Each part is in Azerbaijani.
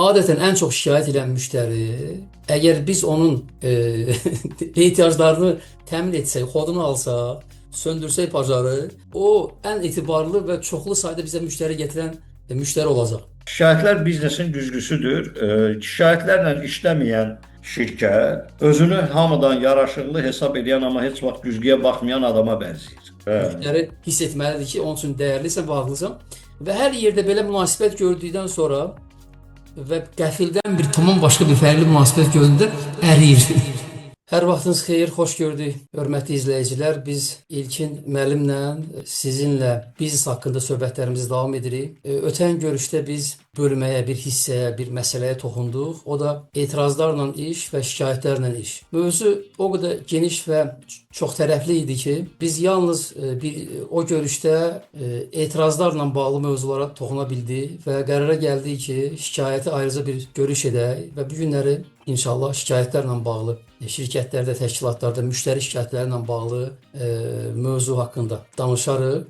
adeten en çok şikayet eden müşteri, eğer biz onun ihtiyaclarını temin etsek, kodunu alsa, söndürsek pajarı, o en itibarlı ve çoklu sayıda bize müşteri getiren müşteri olacak. Şikayətlər biznesin güzgüsüdür. Şikayətlərlə işləməyən şirkət özünü hamıdan yaraşıqlı hesab edən amma heç vaxt güzgüyə baxmayan adama bənzəyir. Müşteri hiss etməlidir ki, onun üçün dəyərlisən, bağlısan və hər yerdə belə münasibət gördükdən sonra və qəfildən bir tamam başqa bir fərqli münasibət gördüyündə əriyir. Hər vaxtınız xeyir, xoş gördük. Hörmətli izləyicilər, biz İlkin müəllimlə sizinlə biznes haqqında söhbətlərimizi davam edirik. Ötən görüşdə biz bölməyə, bir hissəyə, bir məsələyə toxunduq. O da etirazlarla iş və şikayətlərlə iş. Mövzu o qədər geniş və çox tərəfli idi ki, biz yalnız o görüşdə etirazlarla bağlı mövzulara toxuna bildik və qərara gəldik ki, şikayəti ayrıca bir görüş edək və bu günləri İnşallah şikayətlərlə bağlı, şirkətlərdə, təşkilatlarda müştəri şikayətlərlə bağlı mövzu haqqında danışarıq.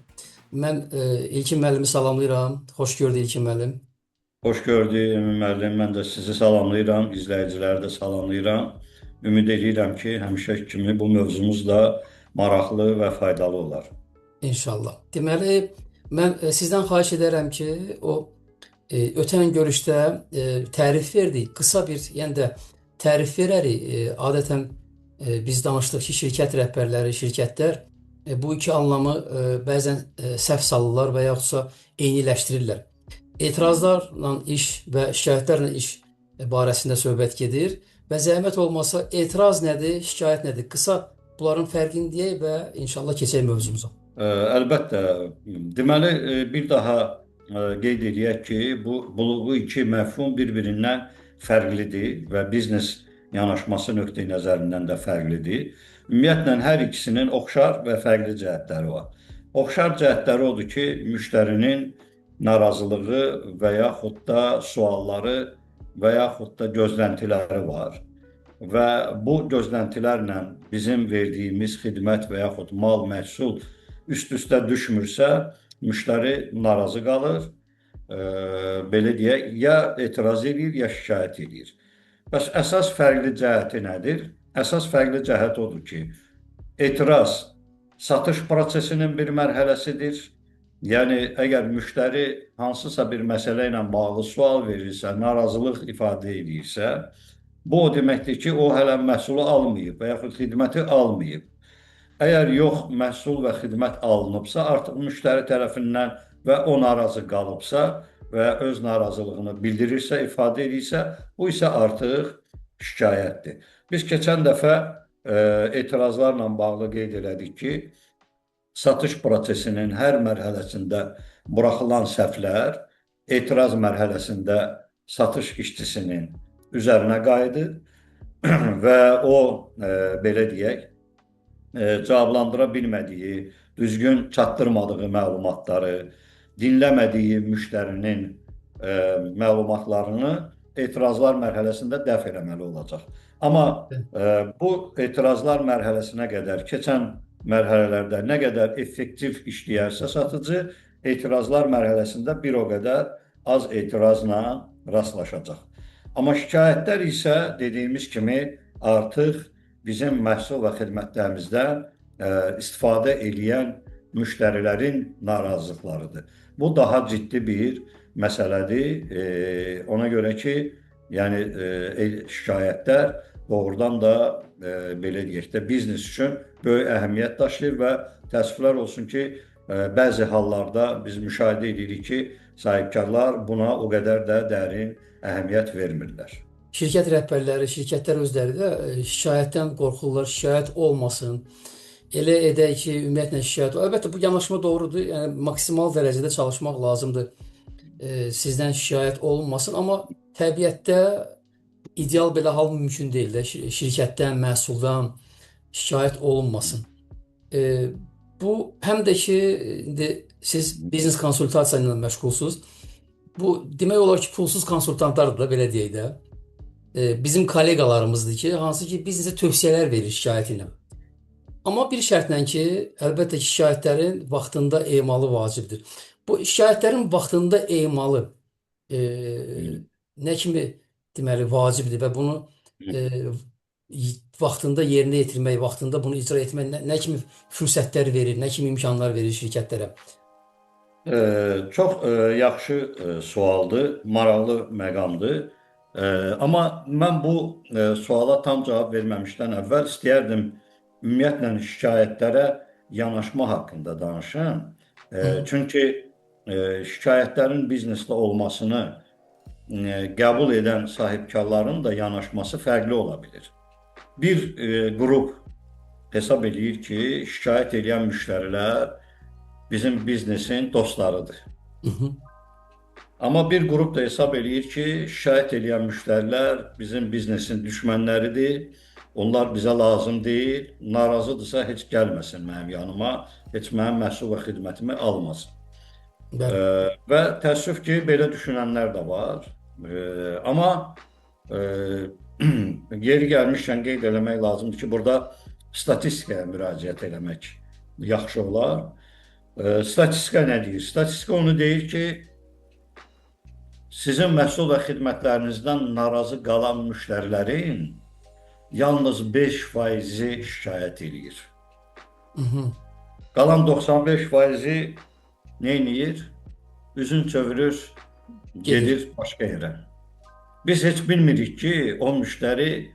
Mən İlkin müəllimi salamlayıram. Xoş gördük İlkin müəllim. Xoş gördük Emin müəllim. Mən də sizi salamlayıram, izləyiciləri də salamlayıram. Ümid edirəm ki, həmişə kimi bu mövzumuz da maraqlı və faydalı olar. İnşallah. Deməli, mən sizdən xahiş edərəm ki, ötən görüşdə tərif verdik. Qısa bir, yəni də tərif verərik. Adətən biz danışdıq ki, şirkət rəhbərləri, şirkətlər bu iki anlamı bəzən səhv salırlar və yaxudsa eyniləşdirirlər. Etirazlarla iş və şikayətlərlə iş barəsində söhbət gedir və zəhmət olmasa etiraz nədir, şikayət nədir? Qısa bunların fərqini deyək və inşallah keçək mövzumuza. Əlbəttə, deməli bir daha qeyd edək ki, bu iki məfhum bir-birindən fərqlidir və biznes yanaşması nöqteyi nəzərindən də fərqlidir. Ümumiyyətlə, hər ikisinin oxşar və fərqli cəhətləri var. Oxşar cəhətləri odur ki, müştərinin narazılığı və yaxud da sualları və yaxud da gözləntiləri var. Və bu gözləntilərlə bizim verdiyimiz xidmət və yaxud mal, məhsul üst-üstə düşmürsə, müştəri narazı qalır, belə deyək, ya etiraz edir, ya şikayət edir. Bəs əsas fərqli cəhəti nədir? Əsas fərqli cəhət odur ki, etiraz satış prosesinin bir mərhələsidir. Yəni, əgər müştəri hansısa bir məsələ ilə bağlı sual verirsə, narazılıq ifadə edirsə, bu o deməkdir ki, o hələ məhsulu almayıb və yaxud xidməti almayıb. Əgər yox, məhsul və xidmət alınıbsa, artıq müştəri tərəfindən və o narazı qalıbsa və öz narazılığını bildirirsə, ifadə edirsə, bu isə artıq şikayətdir. Biz keçən dəfə etirazlarla bağlı qeyd elədik ki, satış prosesinin hər mərhələsində buraxılan səhvlər etiraz mərhələsində satış işçisinin üzərinə qayıdır və o, belə deyək, cavablandıra bilmədiyi, düzgün çatdırmadığı məlumatları, dinləmədiyi müştərinin məlumatlarını etirazlar mərhələsində dəf eləməli olacaq. Amma bu etirazlar mərhələsinə qədər keçən mərhələlərdə nə qədər effektiv işləyərsə satıcı, etirazlar mərhələsində bir o qədər az etirazla rastlaşacaq. Amma şikayətlər isə dediyimiz kimi artıq bizim məhsul və xidmətlərimizdən istifadə edən müştərilərin narazılıqlarıdır. Bu daha ciddi bir məsələdir. Ona görə ki, yəni şikayətlər doğrudan da belə deyək də biznes üçün böyük əhəmiyyət daşıyır və təəssüflər olsun ki, bəzi hallarda biz müşahidə edirik ki, sahibkarlar buna o qədər də dərin əhəmiyyət vermirlər. Şirkət rəhbərləri, şirkətlər özləri də şikayətdən qorxurlar, şikayət olmasın. Elə edək ki, ümumiyyətlə şikayət. Əlbəttə bu yanaşma doğrudur. Yəni maksimal dərəcədə çalışmaq lazımdır. Sizdən şikayət olunmasın, amma təbiətdə ideal belə hal mümkün deyil də. Şirkətdən, məhsuldan şikayət olunmasın. Bu həm də ki, indi siz biznes konsultasiya ilə məşğulsunuz. Bu demək olar ki, pulsuz konsultantlardır da, belə deyək də. Bizim kollegalarımızdır ki, hansı ki biznesə tövsiyələr verir şikayət ilə. Amma bir şərtlə ki, əlbəttə ki, şikayətlərin vaxtında emalı vacibdir. Bu şikayətlərin vaxtında emalı nə kimi deməli vacibdir və bunu e, vaxtında yerinə yetirmək, vaxtında bunu icra etmək nə kimi fürsətlər verir, nə kimi imkanlar verir şirkətlərə? Çox yaxşı sualdır, maraqlı məqamdır. Amma mən bu suala tam cavab verməmişdən əvvəl istəyərdim ümumiyyətlə şikayətlərə yanaşma haqqında danışım. Çünki şikayətlərin biznesdə olmasını qəbul edən sahibkarların da yanaşması fərqli ola bilir. Bir qrup hesab edir ki, şikayət edən müştərilər bizim biznesin dostlarıdır. Amma bir qrup da hesab edir ki, şikayət edən müştərilər bizim biznesin düşmənləridir. Onlar bizə lazım deyil. Narazıdırsa heç gəlməsin mənim yanıma, heç mənim məhsul və xidmətimi almasın. Və təəssüf ki, belə düşünənlər də var. Amma yeri gəlmişkən qeyd eləmək lazımdır ki, burada statistikaya müraciət eləmək yaxşı olar. Statistika nə deyir? Statistika onu deyir ki, sizin məhsul və xidmətlərinizdən narazı qalan müştərilərin yalnız 5%-i şikayət edir. Qalan 95%-i nə edir? Üzün çevirir, gedir başqa yerə. Biz heç bilmirik ki, o müştəri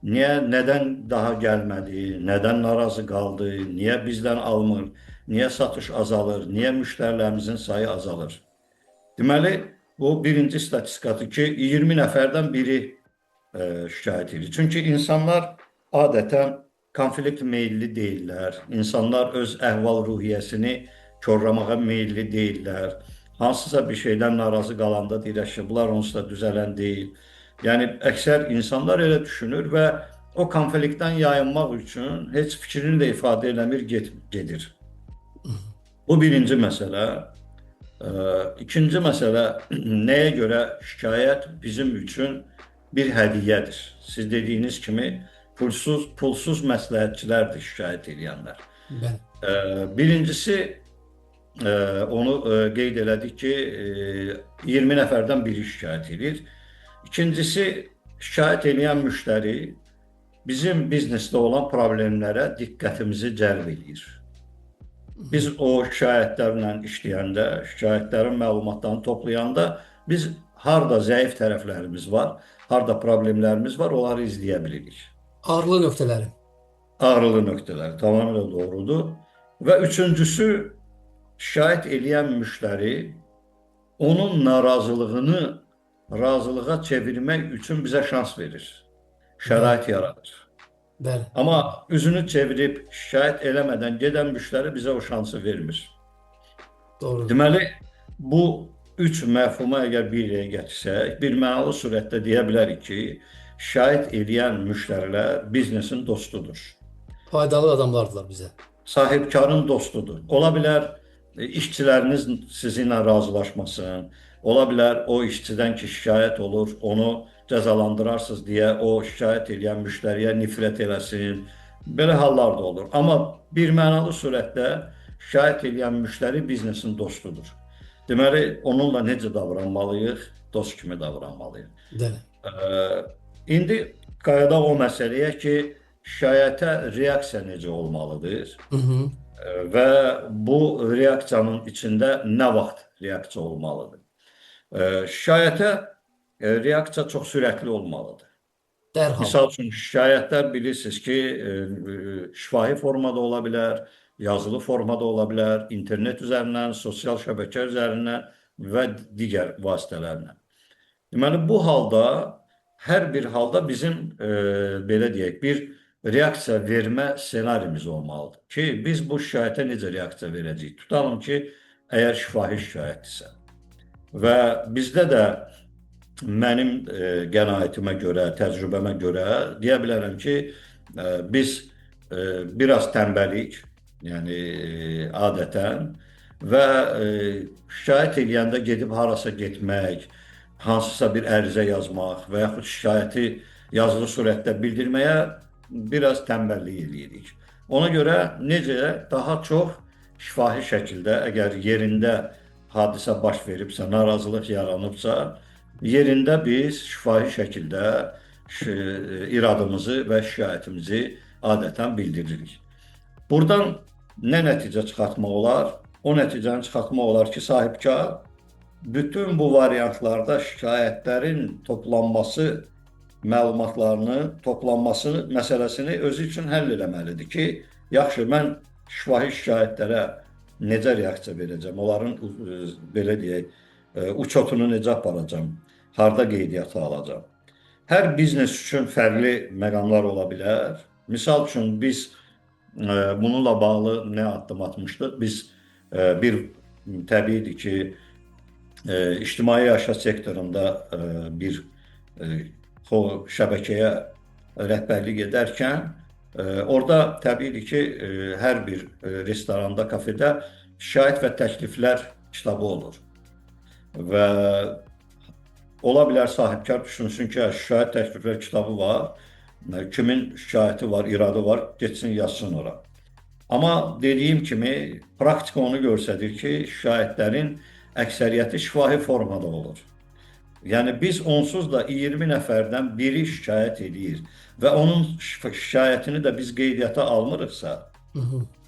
nədən daha gəlmədi, nədən narazı qaldı, niyə bizdən almır, niyə satış azalır, niyə müştərilərimizin sayı azalır. Deməli, bu birinci statistikadır ki, 20 nəfərdən biri şikayət edir. Çünki insanlar adətən konflikt meyilli deyirlər. İnsanlar öz əhval-ruhiyyəsini korlamağa meyilli deyirlər. Hansısa bir şeydən narazı qalanda deyirlər ki, bunlar onsuz da düzələn deyil. Yəni, əksər insanlar elə düşünür və o konfliktdən yayınmaq üçün heç fikrini də ifadə eləmir, gedir. Bu birinci məsələ. İkinci məsələ, nəyə görə şikayət bizim üçün bir hədiyyədir. Siz dediyiniz kimi pulsuz məsləhətçilərdir şikayət edənlər. Birincisi, onu qeyd elədik ki, 20 nəfərdən biri şikayət edir. İkincisi, şikayət edən müştəri bizim biznesdə olan problemlərə diqqətimizi cəlb edir. Biz o şikayətlərlə işləyəndə, şikayətlərin məlumatlarını toplayanda biz harda zəif tərəflərimiz var, harda problemlərimiz var, onları izləyə bilirik. Ağrılı nöqtələri. Ağrılı nöqtələri, tamamilə doğrudur. Və üçüncüsü, şikayət edən müştəri onun narazılığını razılığa çevirmək üçün bizə şans verir, şərait yaradır. Bəli. Amma üzünü çevirib şikayət eləmədən gedən müştəri bizə o şansı vermir. Doğru. Deməli, bu üç məfhumu əgər bir yerə gətirsək, bir mənalı surətdə deyə bilərik ki, şikayət edən müştərilər biznesin dostudur. Faydalı adamlardılar bizə. Sahibkarın dostudur. Ola bilər işçiləriniz sizinlə razılaşmasın. Ola bilər o işçidən ki, şikayət olur, onu cəzalandırarsınız deyə o şikayət edən müştəriyə nifrət eləsin. Belə hallar da olur. Amma bir mənalı surətdə şikayət edən müştəri biznesin dostudur. Deməli, onunla necə davranmalıyıq? Dost kimi davranmalıyıq. İndi qayıdaq o məsələyə ki, şikayətə reaksiya necə olmalıdır? Və bu reaksiyanın içində nə vaxt reaksiya olmalıdır? Şikayətə reaksiya çox sürətli olmalıdır. Dərhal. Misal üçün, şikayətlər bilirsiniz ki, şifahi formada ola bilər, yazılı formada ola bilər, internet üzərindən, sosial şəbəkə üzərindən və digər vasitələrlə. Deməli, bu halda, hər bir halda bizim, belə deyək, bir reaksiya vermə senarimiz olmalıdır ki, biz bu şikayətə necə reaksiya verəcəyik? Tutalım ki, əgər şifahi şikayətdirsə və bizdə də mənim qənaətimə görə, təcrübəmə görə deyə bilərəm ki, biz biraz tənbəlik, yəni adətən və şikayət edəndə gedib harasa getmək, hansısa bir ərizə yazmaq və yaxud şikayəti yazılı surətdə bildirməyə biraz tənbəllik edirik. Ona görə necə daha çox şifahi şəkildə, əgər yerində hadisə baş veribsə, narazılıq yaranıbsa, yerində biz şifahi şəkildə iradımızı və şikayətimizi adətən bildiririk. Buradan nə nəticə çıxartmaq olar? O nəticəni çıxartmaq olar ki, sahibkar bütün bu variantlarda şikayətlərin toplanması, məlumatlarını toplanması məsələsini özü üçün həll eləməlidir ki, yaxşı, mən şifahi şikayətlərə necə reaksiya verəcəm, onların belə deyək, uçotunu necə aparacam, harda qeydiyyata alacam. Hər biznes üçün fərqli məqamlar ola bilər. Misal üçün biz bununla bağlı nə addım atmışdıq? Biz bir təbiidir ki, ictimai yaşayış sektorunda bir şəbəkəyə rəhbərlik edərkən orada təbiidir ki, hər bir restoranda, kafedə şikayət və təkliflər kitabı olur. Və ola bilər sahibkar düşünsün ki, şikayət təkliflər kitabı var, kimin şikayəti var, iradı var, geçsin yazsın ora. Amma dediyim kimi, praktika onu göstərir ki, şikayətlərin əksəriyyəti şifahi formada olur. Yəni biz onsuz da 20 nəfərdən biri şikayət edir və onun şikayətini də biz qeydiyyata almırıqsa,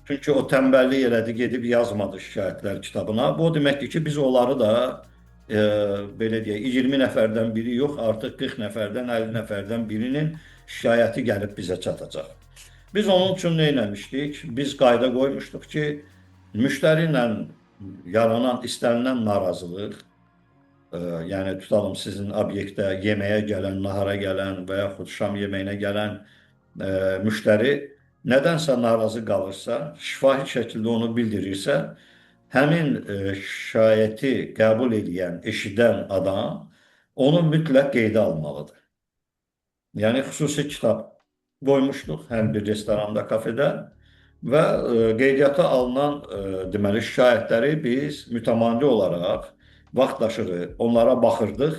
çünki o tənbəllik elədi, gedib yazmadı şikayətlər kitabına, bu deməkdir ki, biz onları da belə deyək, 20 nəfərdən biri yox, artıq 40 nəfərdən, 50 nəfərdən birinin şikayəti gəlib bizə çatacaq. Biz onun üçün nə eləmişdik? Biz qayda qoymuşduq ki, müştəri ilə yaranan, istənilən narazılıq, yəni tutalım sizin obyektə yeməyə gələn, nahara gələn və yaxud şam yeməyinə gələn müştəri nədənsə narazı qalırsa, şifahi şəkildə onu bildirirsə, həmin şikayəti qəbul edən, eşidən adam onu mütləq qeydə almalıdır. Yəni xüsusi kitab qoymuşduq hər bir restoranda, kafedə və qeydiyyata alınan deməli şikayətləri biz mütəmadi olaraq vaxtdaşırı onlara baxırdıq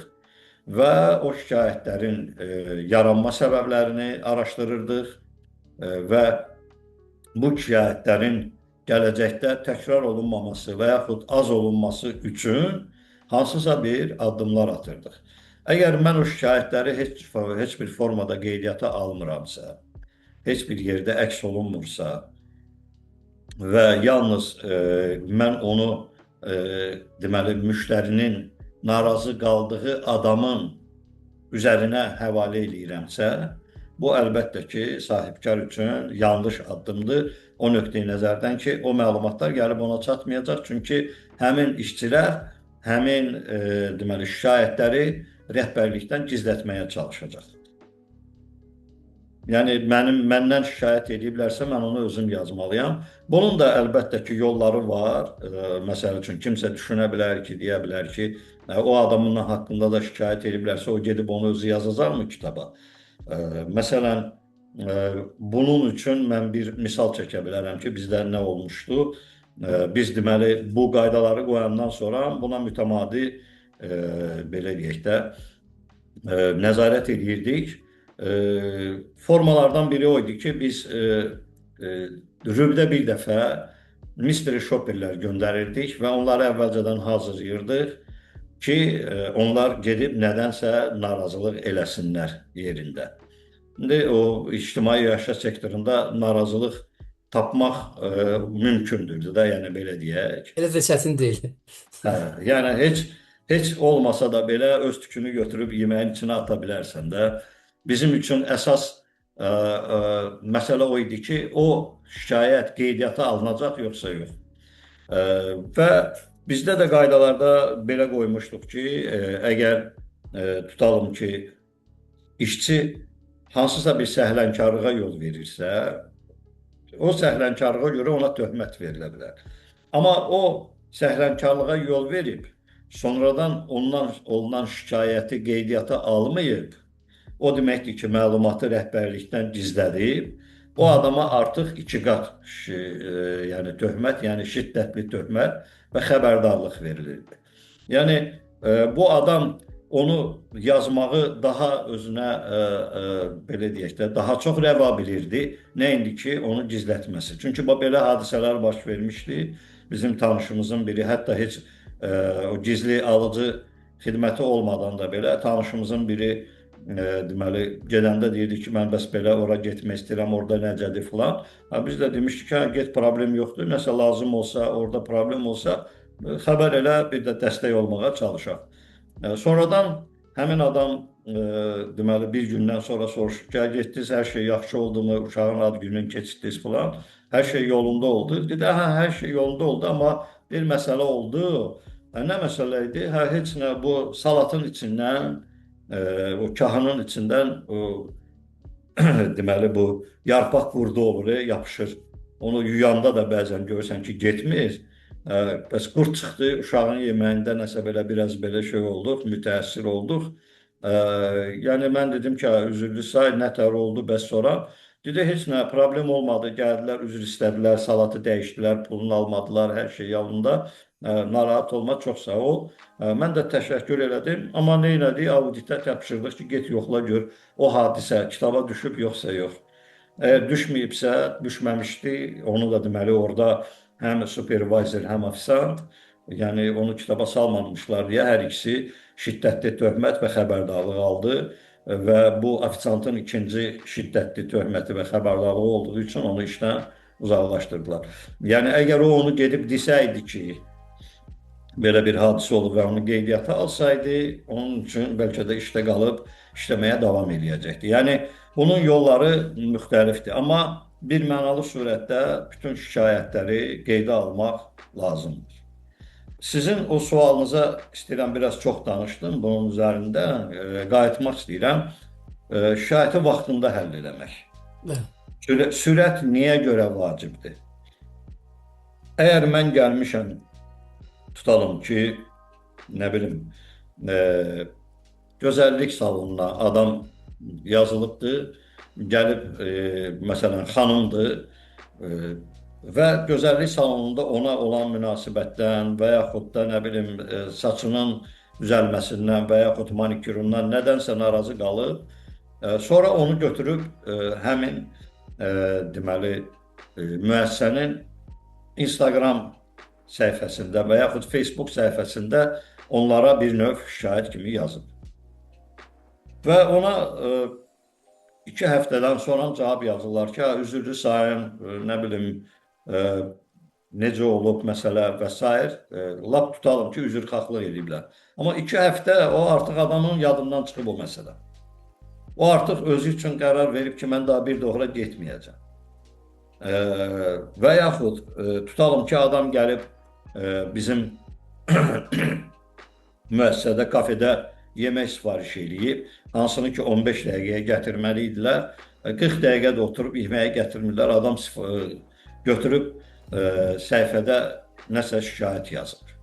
və o şikayətlərin yaranma səbəblərini araşdırırdıq və bu şikayətlərin gələcəkdə təkrar olunmaması və yaxud az olunması üçün hansısa bir addımlar atırdıq. Əgər mən o şikayətləri heç bir formada qeydiyyata almıramsa, heç bir yerdə əks olunmursa və yalnız mən onu deməli müştərinin narazı qaldığı adamın üzərinə həvalə eləyirəmsə, bu əlbəttə ki, sahibkar üçün yanlış addımdır. O nöqteyi nəzərdən ki, o məlumatlar gəlib ona çatmayacaq. Çünki həmin işçilər həmin deməli şikayətləri rəhbərlikdən gizlətməyə çalışacaq. Yəni məndən şikayət ediblərsə, mən onu özüm yazmalıyam. Bunun da əlbəttə ki, yolları var. Məsəl üçün kimsə düşünə bilər ki, deyə bilər ki, o adamın haqqında da şikayət ediblərsə, o gedib onu özü yazacaqmı kitaba? Məsələn, bunun üçün mən bir misal çəkə bilərəm ki, bizdə nə olmuşdu? Biz deməli bu qaydaları qoyandan sonra buna mütəmadi belə deyək də nəzarət edirdik. Formalardan biri o idi ki, biz rübdə bir dəfə mystery shopperlər göndərirdik və onları əvvəlcədən hazırlayırdıq ki, onlar gedib nədənsə narazılıq eləsinlər yerində. İndi o ictimai yaşayış sektorunda narazılıq tapmaq mümkündür də, yəni belə deyək. Elə də çətin deyil. Yəni heç olmasa da belə öz tükünü götürüb yeməyin içinə ata bilərsən də. Bizim üçün əsas məsələ o idi ki, o şikayət qeydiyyata alınacaq yoxsa yox. Və bizdə də qaydalarda belə qoymuşduq ki, əgər tutalım ki, işçi hansısa bir səhlənkarlığa yol verirsə, o səhlənkarlığa görə ona töhmət verilə bilər. Amma o səhlənkarlığa yol verib, sonradan ondan olunan şikayəti qeydiyyata almayıb, o deməkdir ki, məlumatı rəhbərlikdən gizlədib, o adama artıq 2 qat yəni töhmət, yəni şiddətli töhmət və xəbərdarlıq verilirdi. Yəni bu adam onu yazmağı daha özünə belə deyək də daha çox rəva bilirdi, nəinki ki, onu gizlətməsi. Çünki belə hadisələr baş vermişdi. Bizim tanışımızın biri hətta heç o gizli alıcı xidməti olmadan da belə tanışımızın biri deməli gedəndə deyirdi ki, mən bəs belə ora getmək istəyirəm, orada necədir filan. Biz də demişdik ki, hə, get problem yoxdur. Nəsə lazım olsa, orada problem olsa xəbər elə, bir də dəstək olmağa çalışaq. Sonradan həmin adam deməli bir gündən sonra soruşdu ki, getdiniz, hər şey yaxşı oldumu, uşağın ad gününü keçirdiniz filan. Hər şey yolunda oldu. Dedi, hə, hər şey yolunda oldu, amma bir məsələ oldu. Nə məsələ idi? Hə, heç nə, bu salatın içindən, o kahının içindən o deməli bu yarpaq qurdu olur, yapışır. Onu yuyanda da bəzən görürsən ki, getmir. Bəs qurd çıxdı, uşağın yeməyində nəsə belə biraz belə şey olduq, mütəəssir olduq. Yəni mən dedim ki, üzrlü say, nətər oldu, bəs sonra dedi, heç nə, problem olmadı, gəldilər, üzr istədilər, salatı dəyişdilər, pulunu almadılar, hər şey yolunda. Narahat olma, çox sağ ol. Mən də təşəkkür elədim, amma nə elədik, auditə tapşırdıq ki, get yoxla gör, o hadisə kitaba düşüb yoxsa yox. Əgər düşməyibsə, düşməmişdi, onu da deməli orada həm supervisor, həm ofisant, yəni onu kitaba salmamışlar deyə hər ikisi şiddətli töhmət və xəbərdarlıq aldı və bu ofisantın ikinci şiddətli töhməti və xəbərdarlığı olduğu üçün onu işdən uzaqlaşdırdılar. Yəni əgər o onu gedib desəydi ki, belə bir hadisə olub və onu qeydiyyata alsaydı, onun üçün bəlkə də işdə qalıb işləməyə davam eləyəcəkdi. Yəni bunun yolları müxtəlifdir, amma bir mənalı surətdə bütün şikayətləri qeydə almaq lazımdır. Sizin o sualınıza istəyirəm, biraz çox danışdım bunun üzərində, qayıtmaq istəyirəm. Şikayəti vaxtında həll eləmək. Sürət niyə görə vacibdir? Əgər mən gəlmişəm, tutalım ki, nə bilim, gözəllik salonuna adam yazılıbdır, gəlib, məsələn, xanımdır və gözəllik salonunda ona olan münasibətdən və yaxud da, nə bilim, saçının düzəlməsindən və yaxud maniküründən nədənsə narazı qalıb, sonra onu götürüb həmin, deməli, müəssisənin Instagram səhifəsində və yaxud Facebook səhifəsində onlara bir növ şikayət kimi yazıb. Və ona 2 həftədən sonra cavab yazırlar ki, üzrlü sayın, nə bilim, necə olub məsələ və s. Lap tutalım ki, üzrxahlıq ediblər. Amma 2 həftə o artıq adamın yadından çıxıb o məsələ. O artıq özü üçün qərar verib ki, mən daha bir də ora getməyəcəm. Və yaxud tutalım ki, adam gəlib bizim müəssisədə, kafedə yemək sifariş eləyib, hansını ki 15 dəqiqəyə gətirməli idilər, 40 dəqiqədə oturub yeməyə gətirmirlər, adam götürüb səhifədə nəsə şikayət yazır.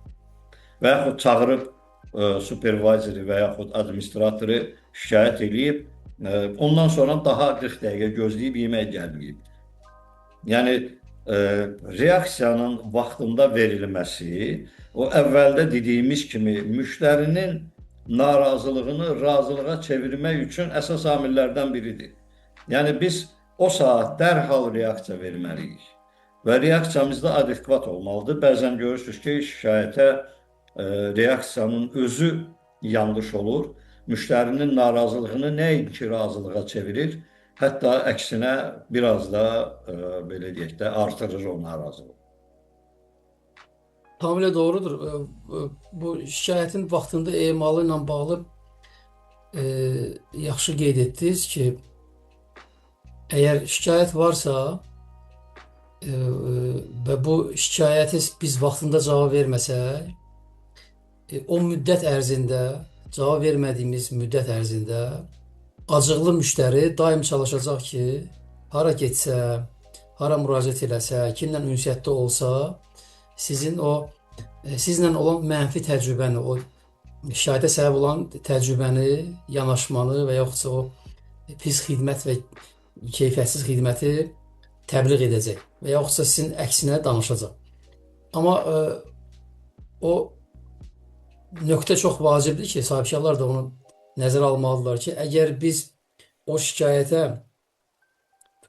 Və yaxud çağırıb supervisoru və yaxud administratoru şikayət eləyib, ondan sonra daha 40 dəqiqə gözləyib yemək gəlməyib. Yəni, reaksiyanın vaxtında verilməsi, o əvvəldə dediyimiz kimi müştərinin narazılığını razılığa çevirmək üçün əsas amillərdən biridir. Yəni, biz o saat dərhal reaksiya verməliyik və reaksiyamız da adekvat olmalıdır. Bəzən görürsünüz ki, şikayətə reaksiyanın özü yanlış olur. Müştərinin narazılığını nəinki razılığa çevirir, hətta əksinə biraz da, belə deyək də, artırır o narazılığı. Tamamilə doğrudur. Bu şikayətin vaxtında emalı ilə bağlı yaxşı qeyd etdiniz ki, əgər şikayət varsa və bu şikayəti biz vaxtında cavab verməsək, o müddət ərzində, cavab vermədiyimiz müddət ərzində acıqlı müştəri daim çalışacaq ki, hara getsə, hara müraciət eləsə, kimlə ünsiyyətdə olsa, sizlə olan mənfi təcrübəni, o şikayətə səbəb olan təcrübəni, yanaşmanı və yoxsa o pis xidmət və keyfiyyətsiz xidməti təbliğ edəcək və yoxsa sizin əksinə danışacaq. Amma o nöqtə çox vacibdir ki, sahibkarlar da onu nəzərə almalıdırlar ki, əgər biz o şikayətə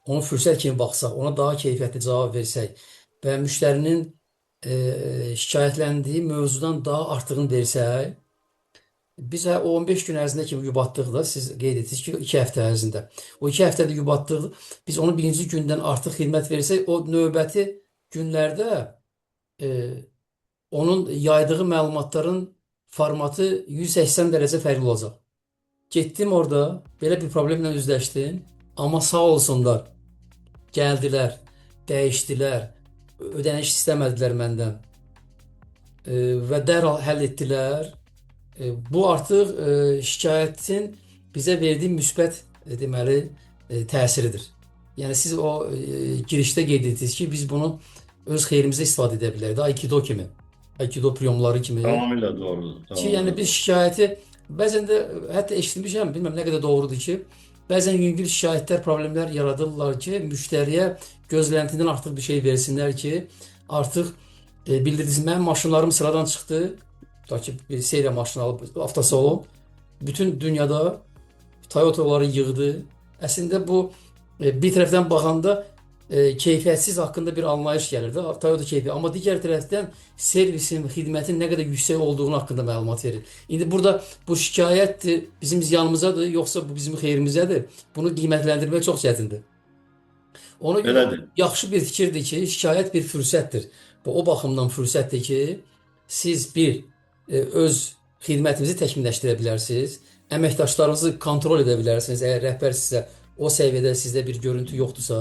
onu fürsət kimi baxsaq, ona daha keyfiyyətli cavab versək və müştərinin şikayətləndiyi mövzudan daha artığını versək, Biz o 15 gün ərzində ki yubatdıq da, siz qeyd etdiniz ki 2 həftə ərzində. O 2 həftədə yubatdıq. Biz onu birinci gündən artıq xidmət versək, o növbəti günlərdə e, onun yaydığı məlumatların formatı 180 dərəcə fərqli olacaq. Getdim orada, belə bir problemlə üzləşdim. Amma sağ olsunlar, gəldilər, dəyişdilər, ödəniş istəmədilər məndən və dərhal həll etdilər. Bu artıq şikayətin bizə verdiyi müsbət deməli təsiridir. Yəni siz o girişdə qeyd etdiniz ki, biz bunu öz xeyrimizə istifadə edə bilərik. Aikido kimi, Aikido priyomları kimi. Tamamilə doğrudur. Ki, Tamamilə yəni biz şikayəti bəzən də hətta eşitmişəm, bilməm nə qədər doğrudur ki, bəzən yüngül şikayətlər, problemlər yaradırlar ki, müştəriyə gözləntidən artıq bir şey versinlər ki, artıq bildirdiniz, mənim maşınlarım sıradan çıxdı. Tutaq ki, bir seriya maşını alıb avtosalon bütün dünyada Toyota'ları yığdı. Əslində bu bir tərəfdən baxanda keyfiyyətsiz haqqında bir anlayış gəlir də, Toyota keyfi. Amma digər tərəfdən servisin, xidmətin nə qədər yüksək olduğunu haqqında məlumat verir. İndi burada bu şikayətdir, bizim ziyanımızadır, yoxsa bu bizim xeyrimizədir? Bunu qiymətləndirmək çox çətindir. Ona görə belədir. yaxşı bir fikirdir ki, şikayət bir fürsətdir. Bu o baxımdan fürsətdir ki, siz bir öz xidmətinizi təkmilləşdirə bilərsiniz. Əməkdaşlarınızı kontrol edə bilərsiniz. Əgər rəhbər sizə o səviyyədə sizdə bir görüntü yoxdursa,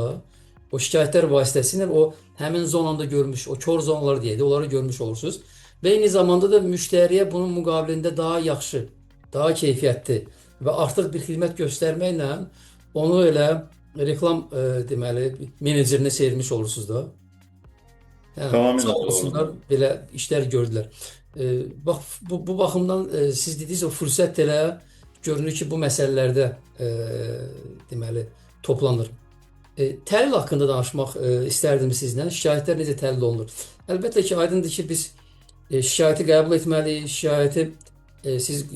o şikayətlər vasitəsilə o həmin zonanda görmüş, o kör zonalar deyək, onları görmüş olursunuz. Və eyni zamanda da müştəriyə bunun müqabilində daha yaxşı, daha keyfiyyətli və artıq bir xidmət göstərməklə onu elə reklam deməli menecerinə çevirmiş olursunuz da. Yəni Tamamilə sağ olsunlar doğrudur. belə işlər gördülər. Bax bu baxımdan siz dediniz o fürsət elə görünür ki, bu məsələlərdə deməli toplanır. Təhlil haqqında danışmaq istərdim sizlə. Şikayətlər necə təhlil olunur? Əlbəttə ki, aydındır ki, biz şikayəti qəbul etməliyik. Şikayəti siz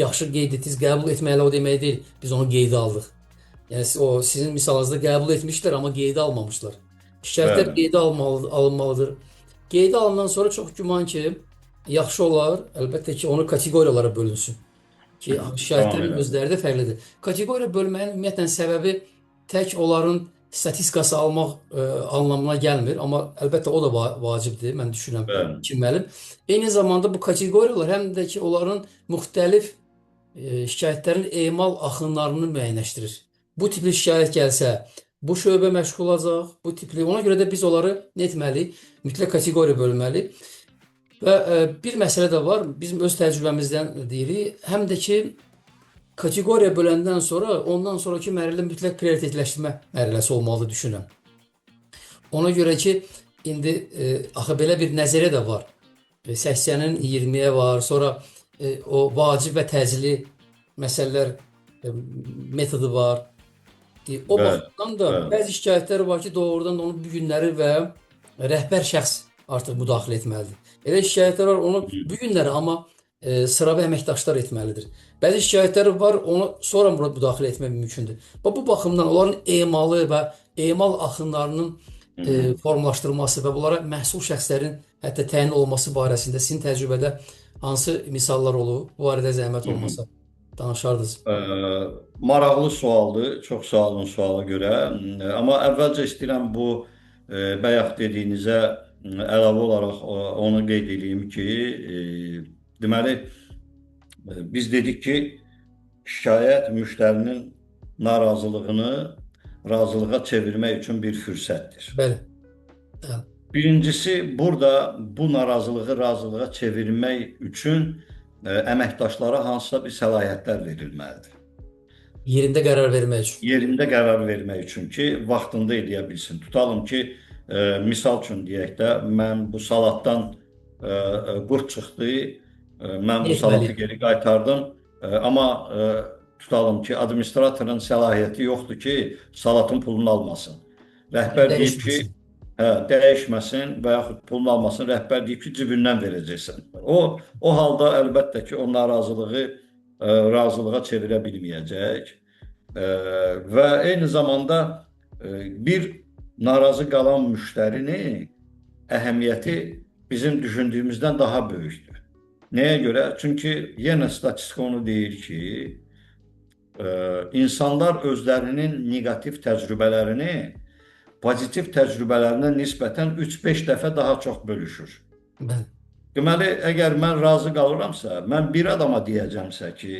yaxşı qeyd etdiniz, qəbul etməli o demək deyil. Biz onu qeydə aldıq. Yəni o sizin misalınızda qəbul etmişlər, amma qeydə almamışlar. Şikayətlər Bəli. qeydə alınmalıdır. Qeydə alınan sonra çox güman ki, yaxşı olar, əlbəttə ki, onu kateqoriyalara bölünsün. Ki, şikayətlərin Tamamilə. özləri də fərqlidir. Kateqoriya bölməyin ümumiyyətlə səbəbi tək onların statistikası almaq anlamına gəlmir, amma əlbəttə o da vacibdir, mən düşünürəm, Bəli. bilinməli. Eyni zamanda bu kateqoriyalar həm də ki, onların müxtəlif şikayətlərin emal axınlarını müəyyənləşdirir. Bu tipli şikayət gəlsə, bu şöbə məşğul olacaq, bu tipli. Ona görə də biz onları nə etməliyik? Mütləq kateqoriya bölməliyik. Və bir məsələ də var, bizim öz təcrübəmizdən deyirik, həm də ki, kateqoriya böləndən sonra ondan sonraki mərhələ mütləq prioritetləşdirmə mərhələsi olmalıdır düşünürəm. Ona görə ki, indi axı belə bir nəzəriyyə də var. 80-in 20-yə var, sonra o vacib və təcili məsələlər metodu var. O Bəli. baxımdan da Bəli. bəzi şikayətlər var ki, doğrudan da onun bu günləri və rəhbər şəxs artıq müdaxilə etməlidir. Elə şikayətlər var, onu bu günləri amma sıravi əməkdaşlar etməlidir. Bəzi şikayətlər var, onu sonra müdaxilə etmək mümkündür. Bu baxımdan onların emalı və emal axınlarının formalaşdırılması və bunlara məsul şəxslərin hətta təyin olunması barəsində sizin təcrübədə hansı misallar olub? Bu barədə zəhmət olmasa danışardınız. Maraqlı sualdır. Çox sağ olun suala görə. Amma əvvəlcə istəyirəm bu bayaq dediyinizə əlavə olaraq onu qeyd edeyim ki, deməli biz dedik ki, şikayət müştərinin narazılığını razılığa çevirmək üçün bir fürsətdir. Bəli. Bəli. Birincisi, burada bu narazılığı razılığa çevirmək üçün əməkdaşlara hansısa bir səlahiyyətlər verilməlidir. Yerində qərar vermək üçün. Yerində qərar vermək üçün ki, vaxtında edə bilsin. Tutalım ki, misal üçün deyək də, mən bu salatdan qurd çıxdı, mən bu salatı geri qaytardım, amma tutalım ki, administratorun səlahiyyəti yoxdur ki, salatın pulunu almasın. Rəhbər deyib ki, dəyişməsin və yaxud pulunu almasın, rəhbər deyib ki, cibindən verəcəksən. O halda əlbəttə ki, o narazılığı razılığa çevirə bilməyəcək və eyni zamanda bir narazı qalan müştərinin əhəmiyyəti bizim düşündüyümüzdən daha böyükdür. Neye göre? Çünkü yine statistik onu deyir ki, insanlar özlerinin negatif təcrübələrini pozitiv təcrübələrinə nisbətən 3-5 dəfə daha çox bölüşür. Bəli. Deməli, əgər mən razı qalıramsa, mən bir adama deyəcəmsə ki,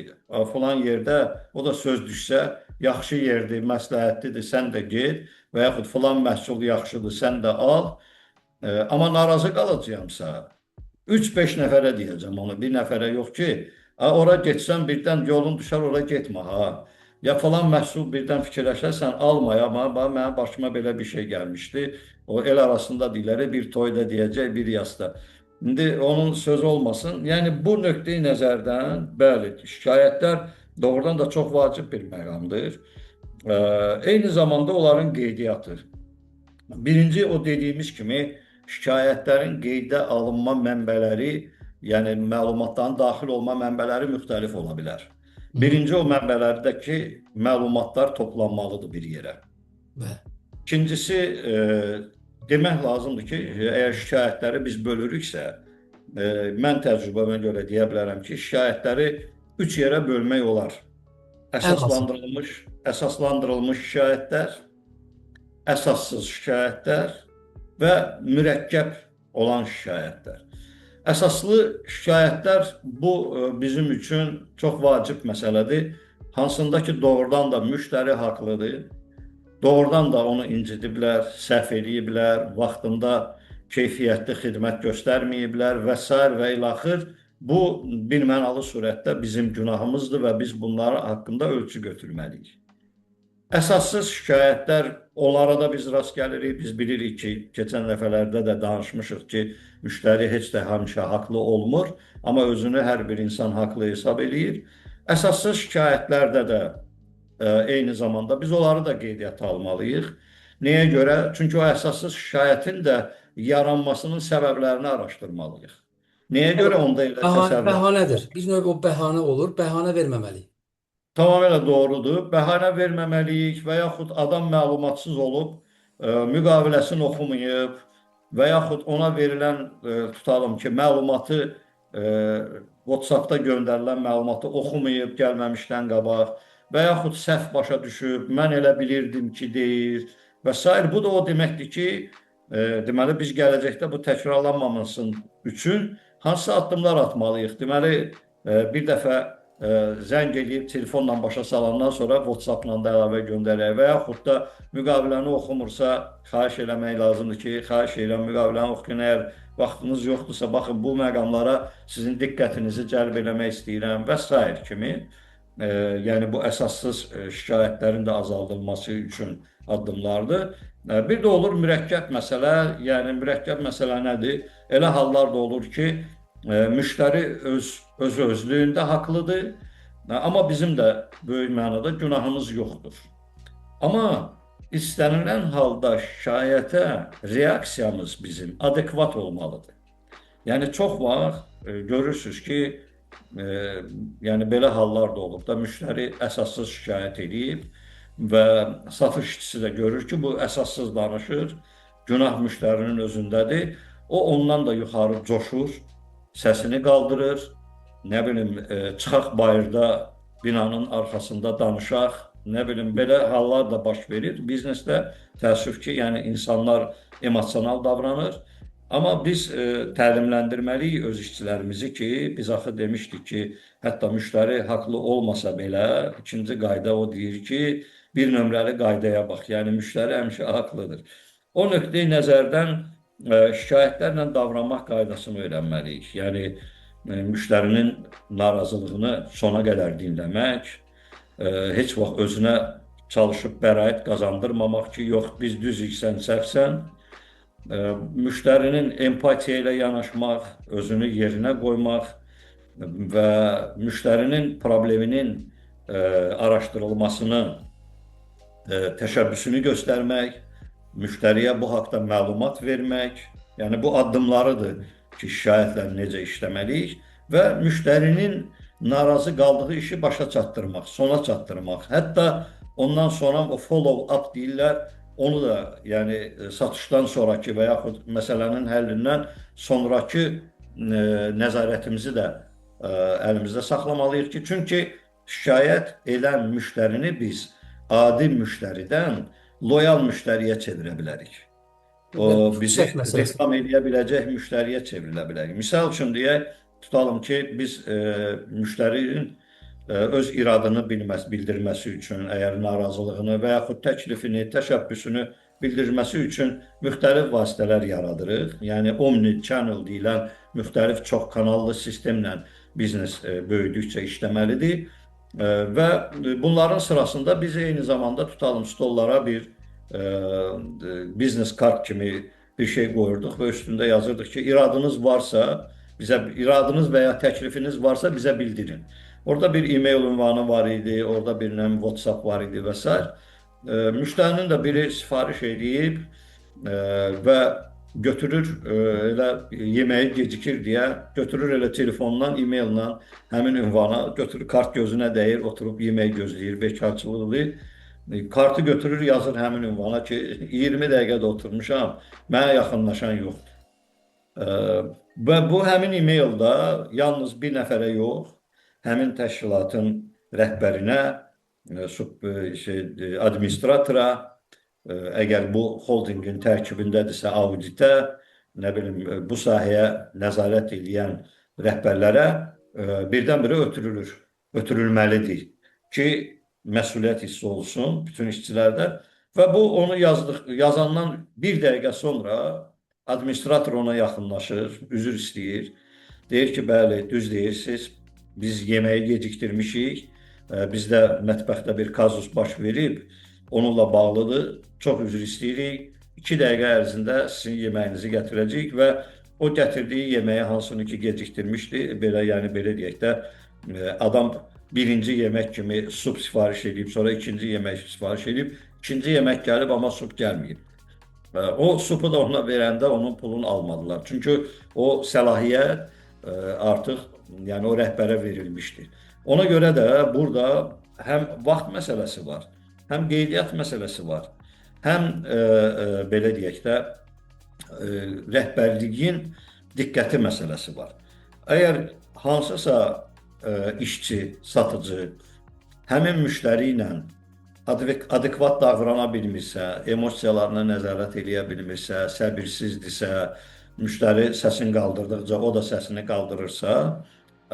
falan yerdə o da söz düşsə, yaxşı yerdir, məsləhətlidir, sən də get və yaxud falan məhsul yaxşıdır, sən də al. Amma narazı qalacağamsa, 3-5 nəfərə deyəcəm onu, bir nəfərə yox ki, ora getsən birdən yolun düşər, ora getmə ha. Ya falan məhsul birdən fikirləşərsən, alma ya, mənim başıma belə bir şey gəlmişdi. O el arasında deyirlər, bir toyda deyəcək, bir yasda. İndi onun sözü olmasın. Yəni bu nöqteyi nəzərdən, bəli, şikayətlər doğrudan da çox vacib bir məqamdır. Eyni zamanda onların qeydiyyatı. Birinci o dediyimiz kimi şikayətlərin qeydə alınma mənbələri, yəni məlumatların daxil olma mənbələri müxtəlif ola bilər. Hı hı. Birinci o mənbələrdəki məlumatlar toplanmalıdır bir yerə. Bəli. İkincisi, demək lazımdır ki, əgər şikayətləri biz bölürüksə, mən təcrübəmə görə deyə bilərəm ki, şikayətləri 3 yerə bölmək olar. Ən azı. Əsaslandırılmış şikayətlər, əsassız şikayətlər və mürəkkəb olan şikayətlər. Əsaslı şikayətlər bu bizim üçün çox vacib məsələdir. Hansında ki, doğrudan da müştəri haqlıdır. Doğrudan da onu incidiblər, səhv eləyiblər, vaxtında keyfiyyətli xidmət göstərməyiblər və s. və ilaxır. Bu birmənalı surətdə bizim günahımızdır və biz bunların haqqında ölçü götürməliyik. Əsassız şikayətlər, onlara da biz rast gəlirik. Biz bilirik ki, keçən dəfələrdə də danışmışıq ki, müştəri heç də həmişə haqlı olmur, amma özünü hər bir insan haqlı hesab eləyir. Əsassız şikayətlərdə də eyni zamanda biz onları da qeydiyyata almalıyıq. Nəyə görə? Çünki o əsassız şikayətin də yaranmasının səbəblərini araşdırmalıyıq. Nəyə görə onda elə təsəvvür? Bəhanədir. Bir növ o bəhanə olur. Bəhanə verməməliyik. Tamamilə doğrudur. Bəhanə verməməliyik və yaxud adam məlumatsız olub, müqaviləsini oxumayıb və yaxud ona verilən, tutalım ki, məlumatı, WhatsApp-da göndərilən məlumatı oxumayıb gəlməmişdən qabaq və yaxud səhv başa düşüb, mən elə bilirdim ki, deyir və s. Bu da o deməkdir ki, deməli biz gələcəkdə bu təkrarlanmaması üçün hansı addımlar atmalıyıq? Deməli, bir dəfə zəng edib telefonla başa salandan sonra WhatsApp-la da əlavə göndərək və yaxud da müqaviləni oxumursa xahiş eləmək lazımdır ki, xahiş edirəm müqaviləni oxuyun, əgər vaxtınız yoxdursa, baxın bu məqamlara sizin diqqətinizi cəlb eləmək istəyirəm və s. kimi, yəni bu əsassız şikayətlərin də azaldılması üçün addımlardır. Bir də olur mürəkkəb məsələ, yəni mürəkkəb məsələ nədir? Elə hallar da olur ki, müştəri özlüyündə haqlıdır, amma bizim də böyük mənada günahımız yoxdur. Amma istənilən halda şikayətə reaksiyamız bizim adekvat olmalıdır. Yəni çox vaxt görürsünüz ki, yəni belə hallar da olub da müştəri əsassız şikayət edib və satış işçisi də görür ki, bu əsassız danışır, günah müştərinin özündədir. O ondan da yuxarı coşur, səsini qaldırır, nə bilim, çıxaq bayırda binanın arxasında danışaq, nə bilim, belə hallar da baş verir. Biznesdə təəssüf ki, yəni insanlar emosional davranır. Amma biz təlimləndirməliyik öz işçilərimizi ki, biz axı demişdik ki, hətta müştəri haqlı olmasa belə, ikinci qayda o deyir ki, bir nömrəli qaydaya bax, yəni müştəri həmişə haqlıdır. O nöqteyi nəzərdən şikayətlərlə davranmaq qaydasını öyrənməliyik. Yəni, müştərinin narazılığını sona qədər dinləmək, heç vaxt özünə çalışıb bəraət qazandırmamaq ki, yox, biz düzük, sən səhvsən. Müştərinin empatiya ilə yanaşmaq, özünü yerinə qoymaq və müştərinin probleminin araşdırılmasını, təşəbbüsünü göstərmək, müştəriyə bu haqda məlumat vermək, yəni bu addımlarıdır ki, şikayətləri necə işləməliyik və müştərinin narazı qaldığı işi başa çatdırmaq, sona çatdırmaq. Hətta ondan sonra o follow-up deyirlər, onu da yəni satışdan sonraki və yaxud məsələnin həllindən sonraki nəzarətimizi də əlimizdə saxlamalıyıq ki, çünki şikayət edən müştərini biz adi müştəridən loyal müştəriyə çevirə bilərik. O Və bizi fürsət məsələsi. reklam edə biləcək müştəriyə çevrilə bilərik. Misal üçün deyək, tutalım ki, biz müştərinin öz iradını bildirməsi üçün, əgər narazılığını və yaxud təklifini, təşəbbüsünü bildirməsi üçün müxtəlif vasitələr yaradırıq. Yəni omni-channel deyilən müxtəlif çox kanallı sistemlə biznes böyüdükcə işləməlidir. Və bunların sırasında biz eyni zamanda tutalım stollara bir biznes kart kimi bir şey qoyurduq və üstündə yazırdıq ki, iradınız və ya təklifiniz varsa bizə bildirin. Orada bir e-mail ünvanı var idi, orada bir WhatsApp var idi və s. Müştərinin də biri sifariş edib və götürür elə yeməyi gecikir deyə götürür elə telefondan, e-maillə həmin ünvana götürür, kart gözünə dəyir, oturub yemək gözləyir, bekarçılıqdır. Kartı götürür, yazır həmin ünvana ki, 20 dəqiqədə oturmuşam, mənə yaxınlaşan yoxdur. Və bu həmin e-maildə yalnız bir nəfərə yox, həmin təşkilatın rəhbərinə, administratora, əgər bu holdingin tərkibindədirsə auditə, nə bilim, bu sahəyə nəzarət edən rəhbərlərə birdən-birə ötürülməlidir ki, məsuliyyət hissi olsun bütün işçilərdə. Və bu onu yazandan bir dəqiqə sonra administrator ona yaxınlaşır, üzr istəyir. Deyir ki, bəli, düz deyirsiniz, biz yeməyi gecikdirmişik, bizdə mətbəxdə bir kazus baş verib, onunla bağlıdır, çox üzr istəyirik, 2 dəqiqə ərzində sizin yeməyinizi gətirəcəyik və o gətirdiyi yeməyi hansını ki gecikdirmişdi, yəni belə deyək də, adam birinci yemək kimi sup sifariş edib, sonra ikinci yemək sifariş edib, ikinci yemək gəlib, amma sup gəlməyib. O supu da ona verəndə onun pulunu almadılar. Çünki o səlahiyyət artıq yəni o rəhbərə verilmişdi. Ona görə də burada həm vaxt məsələsi var, həm qeydiyyat məsələsi var, həm belə deyək də rəhbərliyin diqqəti məsələsi var. Əgər hansısa işçi, satıcı həmin müştəri ilə adekvat davrana bilmirsə, emosiyalarına nəzarət edə bilmirsə, səbirsizdirsə, müştəri səsini qaldırdıqca o da səsini qaldırırsa,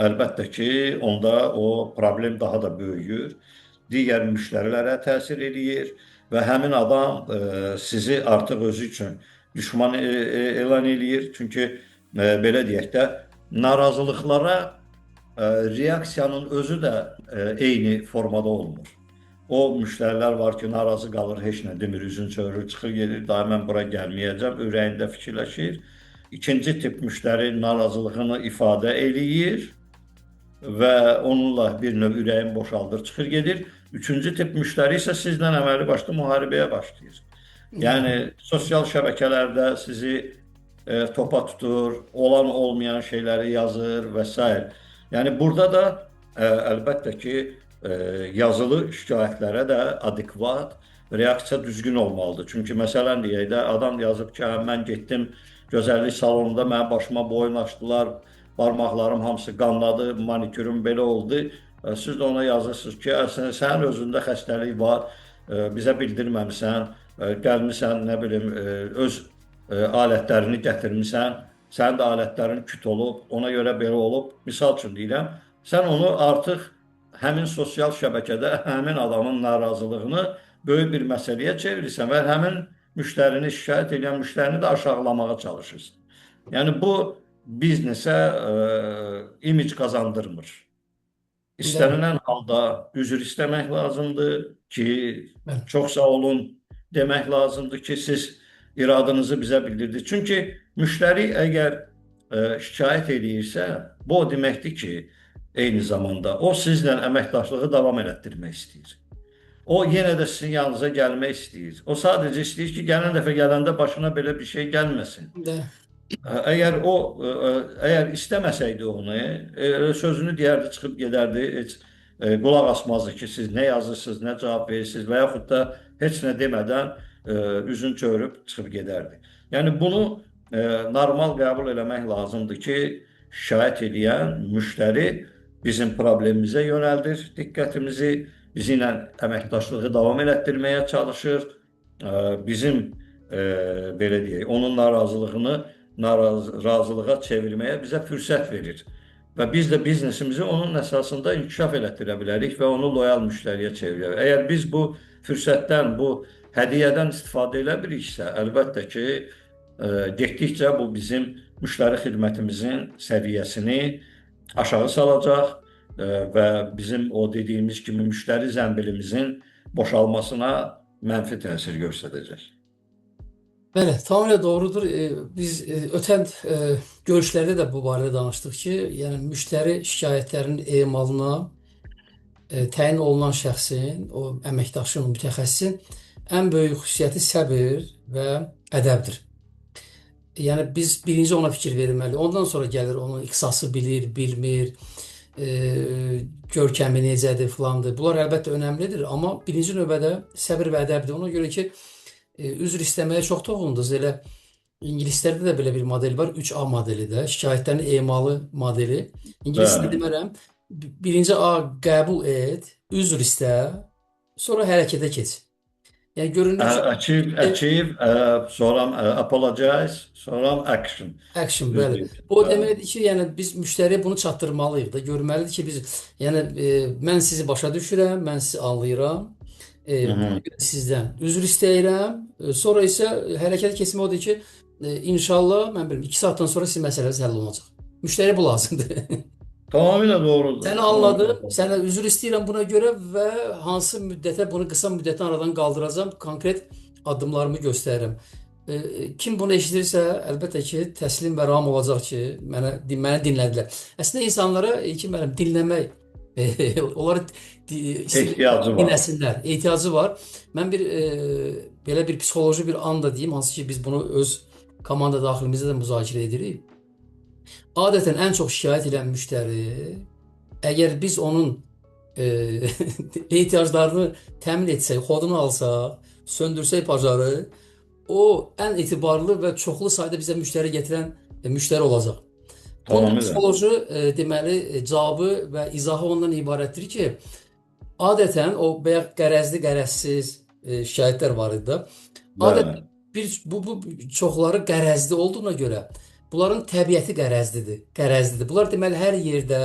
əlbəttə ki, onda o problem daha da böyüyür, digər müştərilərə təsir edir və həmin adam sizi artıq özü üçün düşman elan edir. Çünki belə deyək də, narazılıqlara reaksiyanın özü də eyni formada olmur. O müştərilər var ki, narazı qalır, heç nə demir, üzün çörür, çıxır gedir, daha mən bura gəlməyəcəm, ürəyində fikirləşir. İkinci tip müştəri narazılığını ifadə eləyir və onunla bir növ ürəyin boşaldır, çıxır gedir. Üçüncü tip müştəri isə sizlə əməli başlı müharibəyə başlayır. Yəni, sosial şəbəkələrdə sizi topa tutur, olan olmayan şeyləri yazır və s. Yəni, burada da əlbəttə ki, yazılı şikayətlərə də adekvat reaksiya düzgün olmalıdır. Çünki məsələn deyək də, adam yazıb ki, mən getdim gözəllik salonunda, mənim başıma boyun açdılar, barmaqlarım hamısı qanladı, manikürüm belə oldu. Siz də ona yazırsınız ki, sənin özündə xəstəlik var, bizə bildirməmisən, gəlmirsən, nə bilim, öz alətlərini gətirmirsən, sənin də alətlərin küt olub, ona görə belə olub, misal üçün deyirəm, sən onu artıq həmin sosial şəbəkədə həmin adamın narazılığını böyük bir məsələyə çevirirsən və həmin müştərini şikayət edən müştərini də aşağılamağa çalışırsın. Yəni, bu biznesə imic qazandırmır. İstənilən halda üzr istəmək lazımdır ki, çox sağ olun demək lazımdır ki, siz iradınızı bizə bildirdiniz. Çünki müştəri əgər şikayət edirsə, bu o deməkdir ki, eyni zamanda o sizlə əməkdaşlığı davam elətdirmək istəyir. O yenə də sizin yanınıza gəlmək istəyir. O sadəcə istəyir ki, gələn dəfə gələndə başına belə bir şey gəlməsin. Əgər istəməsəydi onu, sözünü deyərdi, çıxıb gedərdi, heç qulaq asmazdı ki, siz nə yazırsınız, nə cavab verirsiniz və yaxud da heç nə demədən üzün çörüb çıxıb gedərdi. Yəni, bunu normal qəbul eləmək lazımdır ki, şikayət edən müştəri bizim problemimizə yönəldir diqqətimizi, bizi ilə əməkdaşlığı davam elətdirməyə çalışır. Bizim belə deyək, onun narazılığını razılığa çevirməyə bizə fürsət verir. Və biz də biznesimizi onun əsasında inkişaf elətdirə bilərik və onu loyal müştəriyə çevirə bilərik. Əgər biz bu fürsətdən, bu hədiyyədən istifadə elə biriksə, əlbəttə ki, getdikcə bu bizim müştəri xidmətimizin səviyyəsini aşağı salacaq və bizim o dediyimiz kimi müştəri zəmbilimizin boşalmasına mənfi təsir göstərəcək. Bəli, tamamilə doğrudur. Biz ötən görüşlərdə də bu barədə danışdıq ki, yəni müştəri şikayətlərinin emalına təyin olunan şəxsin, o əməkdaşın, mütəxəssisin ən böyük xüsusiyyəti səbir və ədəbdir. Yəni biz birinci ona fikir verməliyik. Ondan sonra gəlir onun ixtisası bilir, bilmir, görkəmi necədir filandır. Bunlar əlbəttə önəmlidir, amma birinci növbədə səbir və ədəbdir. Ona görə ki, üzr istəməyə çox toxundunuz. Elə ingilislərdə də belə bir model var. 3A modeli də. Şikayətlərin emalı modeli. İngiliscə demərəm. Birinci A qəbul et, üzr istə, sonra hərəkətə keç. Yəni görünür ki, Achieve, sonra apologize, sonra action. action, bəli. Bu deməkdir ki, yəni biz müştəriyə bunu çatdırmalıyıq da. Görməlidir ki, biz yəni mən sizi başa düşürəm, mən sizi anlayıram. Sizdən üzr istəyirəm. Sonra isə hərəkət keçmək odur ki, inşallah mən bilmirəm 2 saatdan sonra sizin məsələniz həll olacaq. Müştəriyə bu lazımdır. Tamamilə doğrudur. Səni anladım. Sənə üzr istəyirəm buna görə və hansı müddətə, bunu qısa müddətə aradan qaldıracağam, konkret addımlarımı göstərirəm. Kim bunu eşidirsə, əlbəttə ki, təslim və ram olacaq ki, məni dinlədilər. Əslində insanlara dinləmək, onları ehtiyacı var. dinləsinlər, ehtiyacı var. Mən belə bir psixoloji bir an da deyim, hansı ki biz bunu öz komanda daxilimizdə də müzakirə edirik. Adətən ən çox şikayət edən müştəri, əgər biz onun ehtiyaclarını təmin etsək, kodunu alsaq, söndürsək pajarı, o ən etibarlı və çoxlu sayda bizə müştəri gətirən müştəri olacaq. Bunun psixoloji deməli cavabı və izahı ondan ibarətdir ki, adətən o bayaq qərəzli, qərəzsiz şikayətlər var idi da. Adətən bu çoxları qərəzli olduğuna görə bunların təbiəti qərəzlidir. Bunlar deməli hər yerdə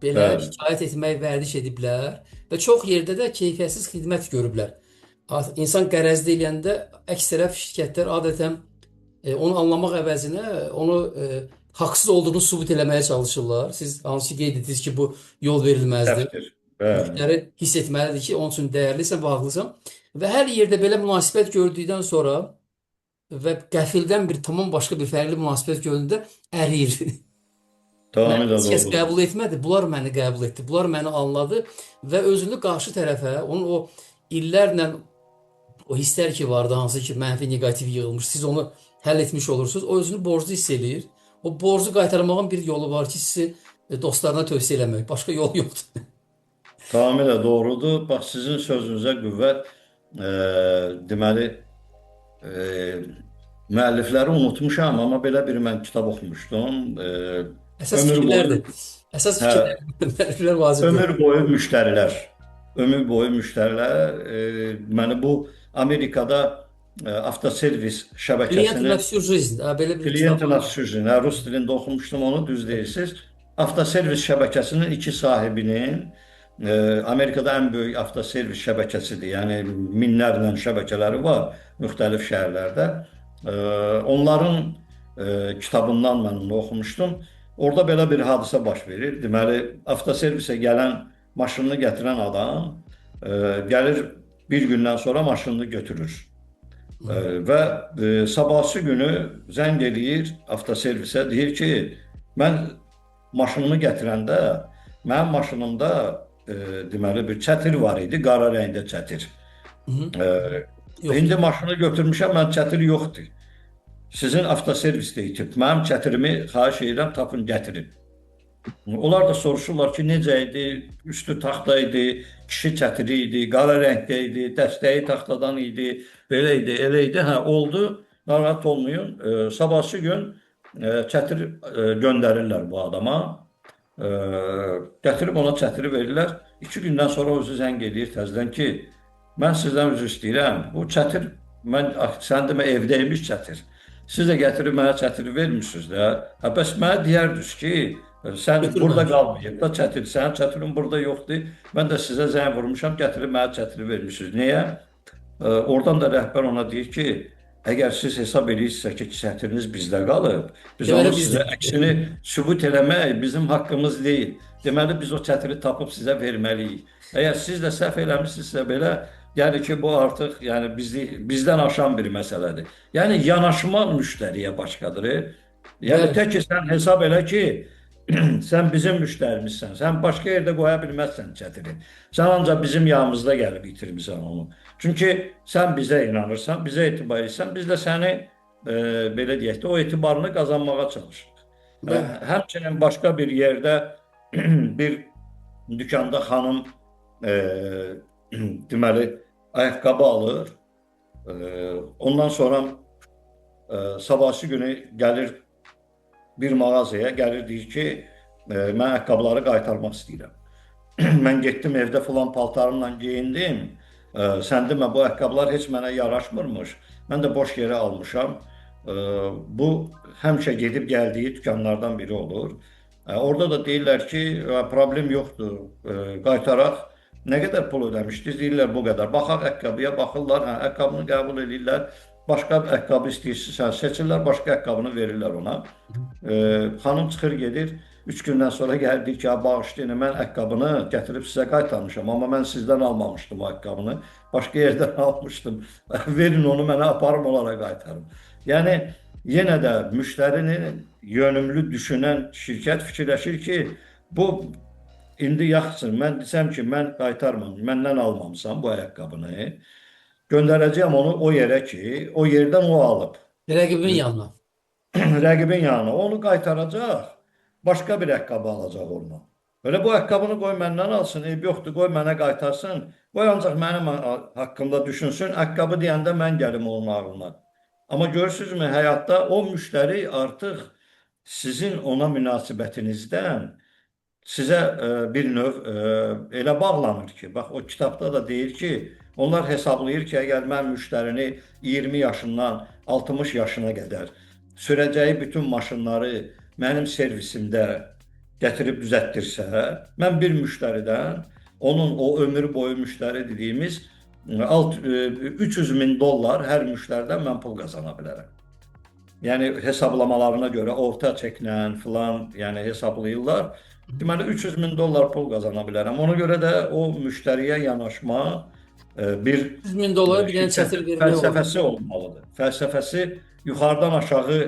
belə şikayət etmək vərdiş ediblər və çox yerdə də keyfiyyətsiz xidmət görüblər. İnsan qərəzli eləyəndə əks tərəf şirkətlər adətən onu anlamaq əvəzinə onu haqsız olduğunu sübut eləməyə çalışırlar. Siz hansı qeyd etdiniz ki, bu yol verilməzdir. Müştəri hiss etməlidir ki, onun üçün dəyərlisən, bağlısan və hər yerdə belə münasibət gördükdən sonra və qəfildən bir tamam başqa bir fərqli münasibət göründü, əriyir. Məni heç kəs qəbul etmədi, bunlar məni qəbul etdi, bunlar məni anladı və özünü qarşı tərəfə, onun o illərlə o hisslər ki vardı, hansı ki mənfi, negativ yığılmış, siz onu həll etmiş olursunuz, o özünü borclu hiss eləyir. O borcu qaytarmağın bir yolu var ki, sizi dostlarına tövsiyə eləmək, başqa yol yoxdur. Tamamilə doğrudur. Bax, sizin sözünüzə qüvvət, deməli, müəllifləri unutmuşam, amma belə bir mən kitab oxumuşdum. Əsas fikirlərdir. Əsas fikirlər vacibdir. Ömür boyu müştərilər, deməli bu Amerikada avtoservis şəbəkəsinin Klient na всю жизнь, rus dilində oxumuşdum onu, düz deyirsiniz. Avtoservis şəbəkəsinin 2 sahibinin Amerikada ən böyük avtoservis şəbəkəsidir. Yəni minlərlə şəbəkələri var müxtəlif şəhərlərdə. Onların kitabından mən onu oxumuşdum. Orada belə bir hadisə baş verir. Deməli, avtoservisə gələn maşınını gətirən adam gəlir bir gündən sonra maşınını götürür. Və sabahsı günü zəng eləyir avtoservisə, deyir ki, mən maşınımı gətirəndə mənim maşınımda deməli bir çətir var idi, qara rəngdə çətir. İndi maşını götürmüşəm, mən çətir yoxdur. Sizin avtoservisdə itib, mənim çətirimi xahiş edirəm, tapın, gətirin. Onlar da soruşurlar ki, necə idi, üstü taxta idi, kişi çətiri idi, qara rəngdə idi, dəstəyi taxtadan idi, belə idi, elə idi. Hə, oldu, narahat olmayın. Sabahsı gün çətir göndərirlər bu adama. E, Gətirib ona çətiri verirlər. 2 gündən sonra özü zəng edir təzədən ki, mən sizdən üzr istəyirəm. Bu çətir, sən demə evdəymiş çətir. Siz də gətirib mənə çətiri vermirsiniz də. Hə, bəs mənə deyərdiniz ki, sən burada Götürməmiş. qalmayıb da çətir, sənin çətirin burada yoxdur. Mən də sizə zəng vurmuşam, gətirib mənə çətiri vermirsiniz. Niyə? Oradan da rəhbər ona deyir ki, əgər siz hesab edirsinizsə ki, çətiriniz bizdə qalıb, biz Deməli onu sizə bizdir. əksini sübut eləmək bizim haqqımız deyil. Deməli biz o çətiri tapıb sizə verməliyik. Əgər siz də səhv eləmisinizsə belə, yəni ki, bu artıq yəni bizdən aşan bir məsələdir. Yəni yanaşma müştəriyə başqadır. Yəni Bəli. tək ki sən hesab elə ki, sən bizim müştərimizsən. Sən başqa yerdə qoya bilməzsən çətiri. Sən ancaq bizim yanımızda gəlib itirmisən onu. Çünki sən bizə inanırsan, bizə etibar edirsən, biz də səni belə deyək də o etibarını qazanmağa çalışırıq. Bəli. Həmçinin başqa bir yerdə bir dükanda xanım deməli ayaqqabı alır. Ondan sonra sabahsı günü gəlir bir mağazaya, gəlir deyir ki, mən ayaqqabıları qaytarmaq istəyirəm. Mən getdim evdə filan paltarımla geyindim. Sən demə bu ayaqqabılar heç mənə yaraşmırmış. Mən də boş yerə almışam. Bu həmişə gedib gəldiyi dükanlardan biri olur. Orada da deyirlər ki, problem yoxdur, qaytaraq. Nə qədər pul ödəmişdiniz? Deyirlər bu qədər. Baxaq ayaqqabıya, baxırlar, ayaqqabını qəbul edirlər. Başqa ayaqqabı istəyirsinizsə seçirlər, başqa ayaqqabını verirlər ona. Xanım çıxır gedir. 3 gündən sonra gəldi ki, bağışlayın, mən ayaqqabını gətirib sizə qaytarmışam, amma mən sizdən almamışdım o ayaqqabını. Başqa yerdən almışdım. Verin onu mənə aparım onlara qaytarım. Yəni yenə də müştərini yönümlü düşünən şirkət fikirləşir ki, bu indi yaxşısın. Mən desəm ki, mən qaytarmam, məndən almamısan bu ayaqqabını. Göndərəcəyəm onu o yerə ki, o yerdən o alıb. Rəqibin yanına. Rəqibin yanına onu qaytaracaq, başqa bir ayaqqabı alacaq ondan. Öyle bu ayaqqabını qoy məndən alsın, yoxdur, qoy mənə qaytarsın, qoy ancaq mənim haqqımda düşünsün, ayaqqabı deyəndə mən gəlim onun ağlına. Amma görürsünüzmü, həyatda o müştəri artıq sizin ona münasibətinizdən sizə bir növ elə bağlanır ki, bax o kitabda da deyir ki, onlar hesablayır ki, əgər mən müştərini 20 yaşından 60 yaşına qədər sürəcəyi bütün maşınları mənim servisimdə gətirib düzəltdirsə, mən bir müştəridən onun o ömür boyu müştəri dediyimiz 300 min dollar hər müştəridən mən pul qazana bilərəm. Yəni hesablamalarına görə orta çəklə filan, yəni hesablayırlar. Deməli 300 min dollar pul qazana bilərəm. Ona görə də o müştəriyə yanaşma bir 100 min dolara bir dənə çətir vermək olur. fəlsəfəsi olmalıdır. Fəlsəfəsi yuxarıdan aşağı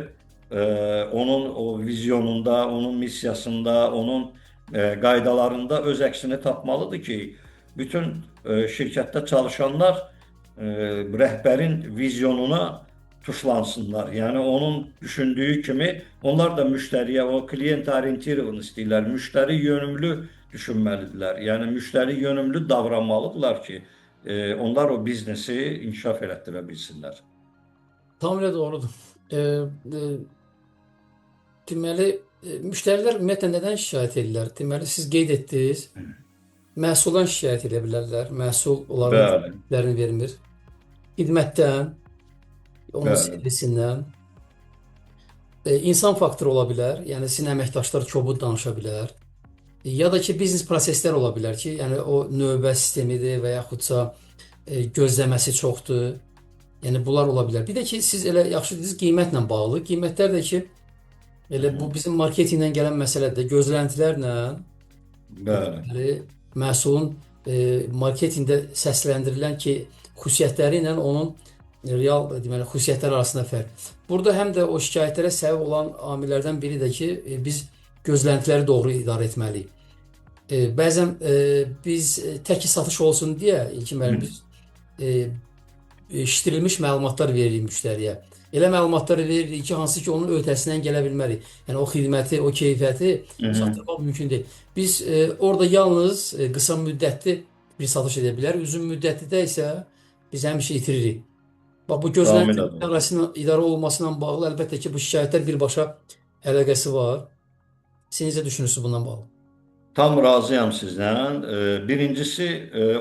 onun o vizyonunda, onun missiyasında, onun qaydalarında öz əksini tapmalıdır ki, bütün şirkətdə çalışanlar rəhbərin vizyonuna tuşlansınlar. Yəni onun düşündüyü kimi onlar da müştəriyə, o klient orientirованный istəyirlər. Müştəri yönümlü düşünməlidirlər. Yəni müştəri yönümlü davranmalıdırlar ki, onlar o biznesi inkişaf elətdirə bilsinlər. Tamamilə doğrudur. Deməli, müştərilər ümumiyyətlə nədən şikayət edirlər? Deməli, siz qeyd etdiniz, məhsuldan şikayət edə bilərlər. Məhsul onların Bəli. xidmətlərini vermir. Xidmətdən, onun Bəli. servisindən, insan faktoru ola bilər. Yəni sizin əməkdaşlar kobud danışa bilər. Ya da ki, biznes proseslər ola bilər ki, yəni o növbə sistemidir və yaxudsa gözləməsi çoxdur. Yəni bunlar ola bilər. Bir də ki, siz elə yaxşı dediniz, qiymətlə bağlı. Qiymətlər də ki, elə bu bizim marketinqdən gələn məsələdir. Gözləntilərlə Bəli. məhsulun marketinqdə səsləndirilən ki, xüsusiyyətləri ilə onun real deməli xüsusiyyətləri arasında fərq. Burada həm də o şikayətlərə səbəb olan amillərdən biri də ki, biz gözləntiləri doğru idarə etməliyik. Bəzən biz tək satış olsun deyə İlkin müəllim biz eşidilmiş məlumatlar veririk müştəriyə. Elə məlumatlar veririk ki, hansı ki onun öhdəsindən gələ bilmərik. Yəni o xidməti, o keyfiyyəti çatdırmaq mümkün deyil. Biz orada yalnız qısa müddətli bir satış edə bilərik. Uzun müddətlidə isə biz həmişə itiririk. Bax, bu Tamamilə gözlənilən doğru. idarə olunmasıyla bağlı əlbəttə ki, bu şikayətlər birbaşa əlaqəsi var. Siz necə düşünürsünüz bundan bağlı? Tam razıyam sizdən. Birincisi,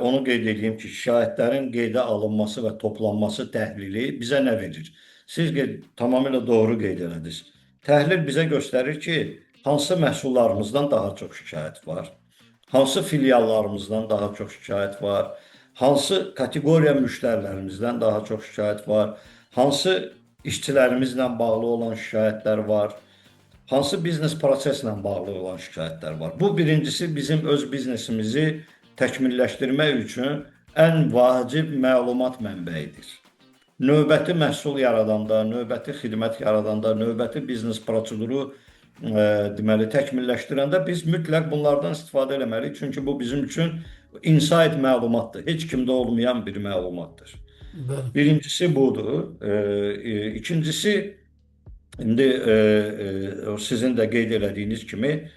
onu qeyd edeyim ki, şikayətlərin qeydə alınması və toplanması təhlili bizə nə verir? Tamamilə doğru qeyd elədiniz. Təhlil bizə göstərir ki, hansı məhsullarımızdan daha çox şikayət var, hansı filiallarımızdan daha çox şikayət var, hansı kateqoriya müştərilərimizdən daha çox şikayət var, hansı işçilərimizlə bağlı olan şikayətlər var, hansı biznes proseslə bağlı olan şikayətlər var. Bu birincisi bizim öz biznesimizi təkmilləşdirmək üçün ən vacib məlumat mənbəyidir. Növbəti məhsul yaradanda, növbəti xidmət yaradanda, növbəti biznes proseduru deməli təkmilləşdirəndə biz mütləq bunlardan istifadə etməliyik. Çünki bu bizim üçün inside məlumatdır. Heç kimdə olmayan bir məlumatdır. Bəli. Birincisi budur. İkincisi, indi sizin də qeyd elədiyiniz kimi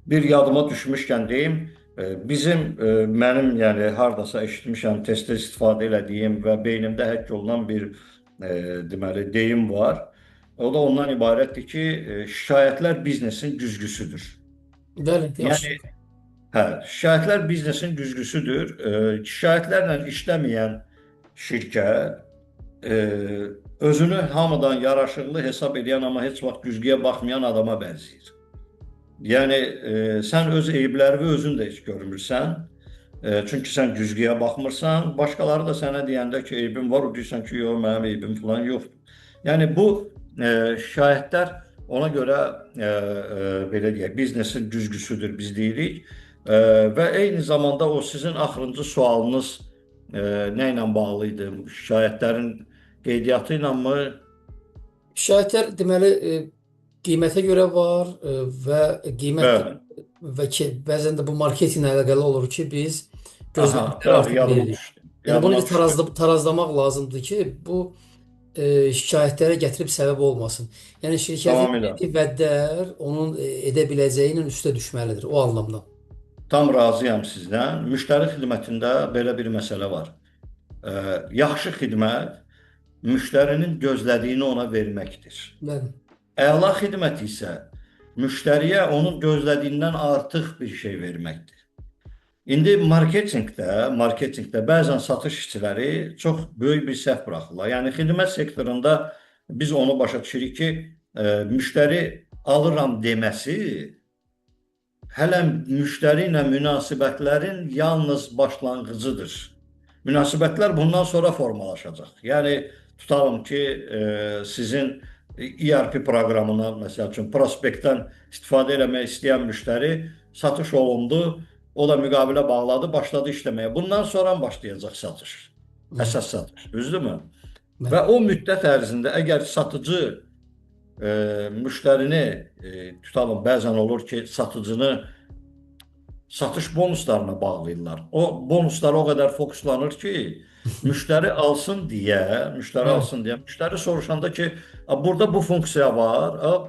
bir yadıma düşmüşkən deyim, mənim yəni hardasa eşitmişəm, tez-tez istifadə elədiyim və beynimdə həkk olunan bir deməli deyim var. O da ondan ibarətdir ki, şikayətlər biznesin güzgüsüdür. Bəli, yaxşı. Yəni şikayətlər biznesin güzgüsüdür. Şikayətlərlə işləməyən şirkət özünü hamıdan yaraşıqlı hesab edən, amma heç vaxt güzgüyə baxmayan adama bənzəyir. Yəni sən öz eyblərini özün də heç görmürsən. Çünki sən güzgüyə baxmırsan. Başqaları da sənə deyəndə ki, eybin var, o deyirsən ki, yox, mənim eybim falan yoxdur. Yəni bu şikayətlər ona görə belə deyək, biznesin güzgüsüdür biz deyirik. Və eyni zamanda o sizin axırıncı sualınız nə ilə bağlı idi? Şikayətlərin qeydiyyatı ilə mı? Şikayətlər deməli qiymətə görə var və qiymət Bəli. və ki, bəzən də bu marketinqlə əlaqəli olur ki, biz Aha, gözləntiləri bəli, artıq yadıma veririk. düşdü. Yəni bunu Yadıma bir düşdü. tarazlamaq lazımdır ki, bu şikayətlərə gətirib səbəb olmasın. Yəni şirkətin Tamamilə. verdiyi vədlər onun edə biləcəyi ilə üstə düşməlidir o anlamda. Tam razıyam sizdən. Müştəri xidmətində belə bir məsələ var. Yaxşı xidmət müştərinin gözlədiyini ona verməkdir. Bəli. Əla xidmət isə müştəriyə onun gözlədiyindən artıq bir şey verməkdir. İndi marketinqdə bəzən satış işçiləri çox böyük bir səhv buraxırlar. Yəni xidmət sektorunda biz onu başa düşürük ki, müştəri alıram deməsi hələ müştəri ilə münasibətlərin yalnız başlanğıcıdır. Münasibətlər bundan sonra formalaşacaq. Yəni tutalım ki, sizin ERP proqramına, məsəl üçün, prospektdən istifadə etmək istəyən müştəri satış olundu, o da müqavilə bağladı, başladı işləməyə. Bundan sonra başlayacaq satış, əsas satış, düzdürmü? Və o müddət ərzində əgər satıcı müştərini, tutalım, bəzən olur ki, satıcını satış bonuslarına bağlayırlar. O bonuslara o qədər fokuslanır ki, müştəri alsın deyə, müştəri soruşanda ki, burada bu funksiya var,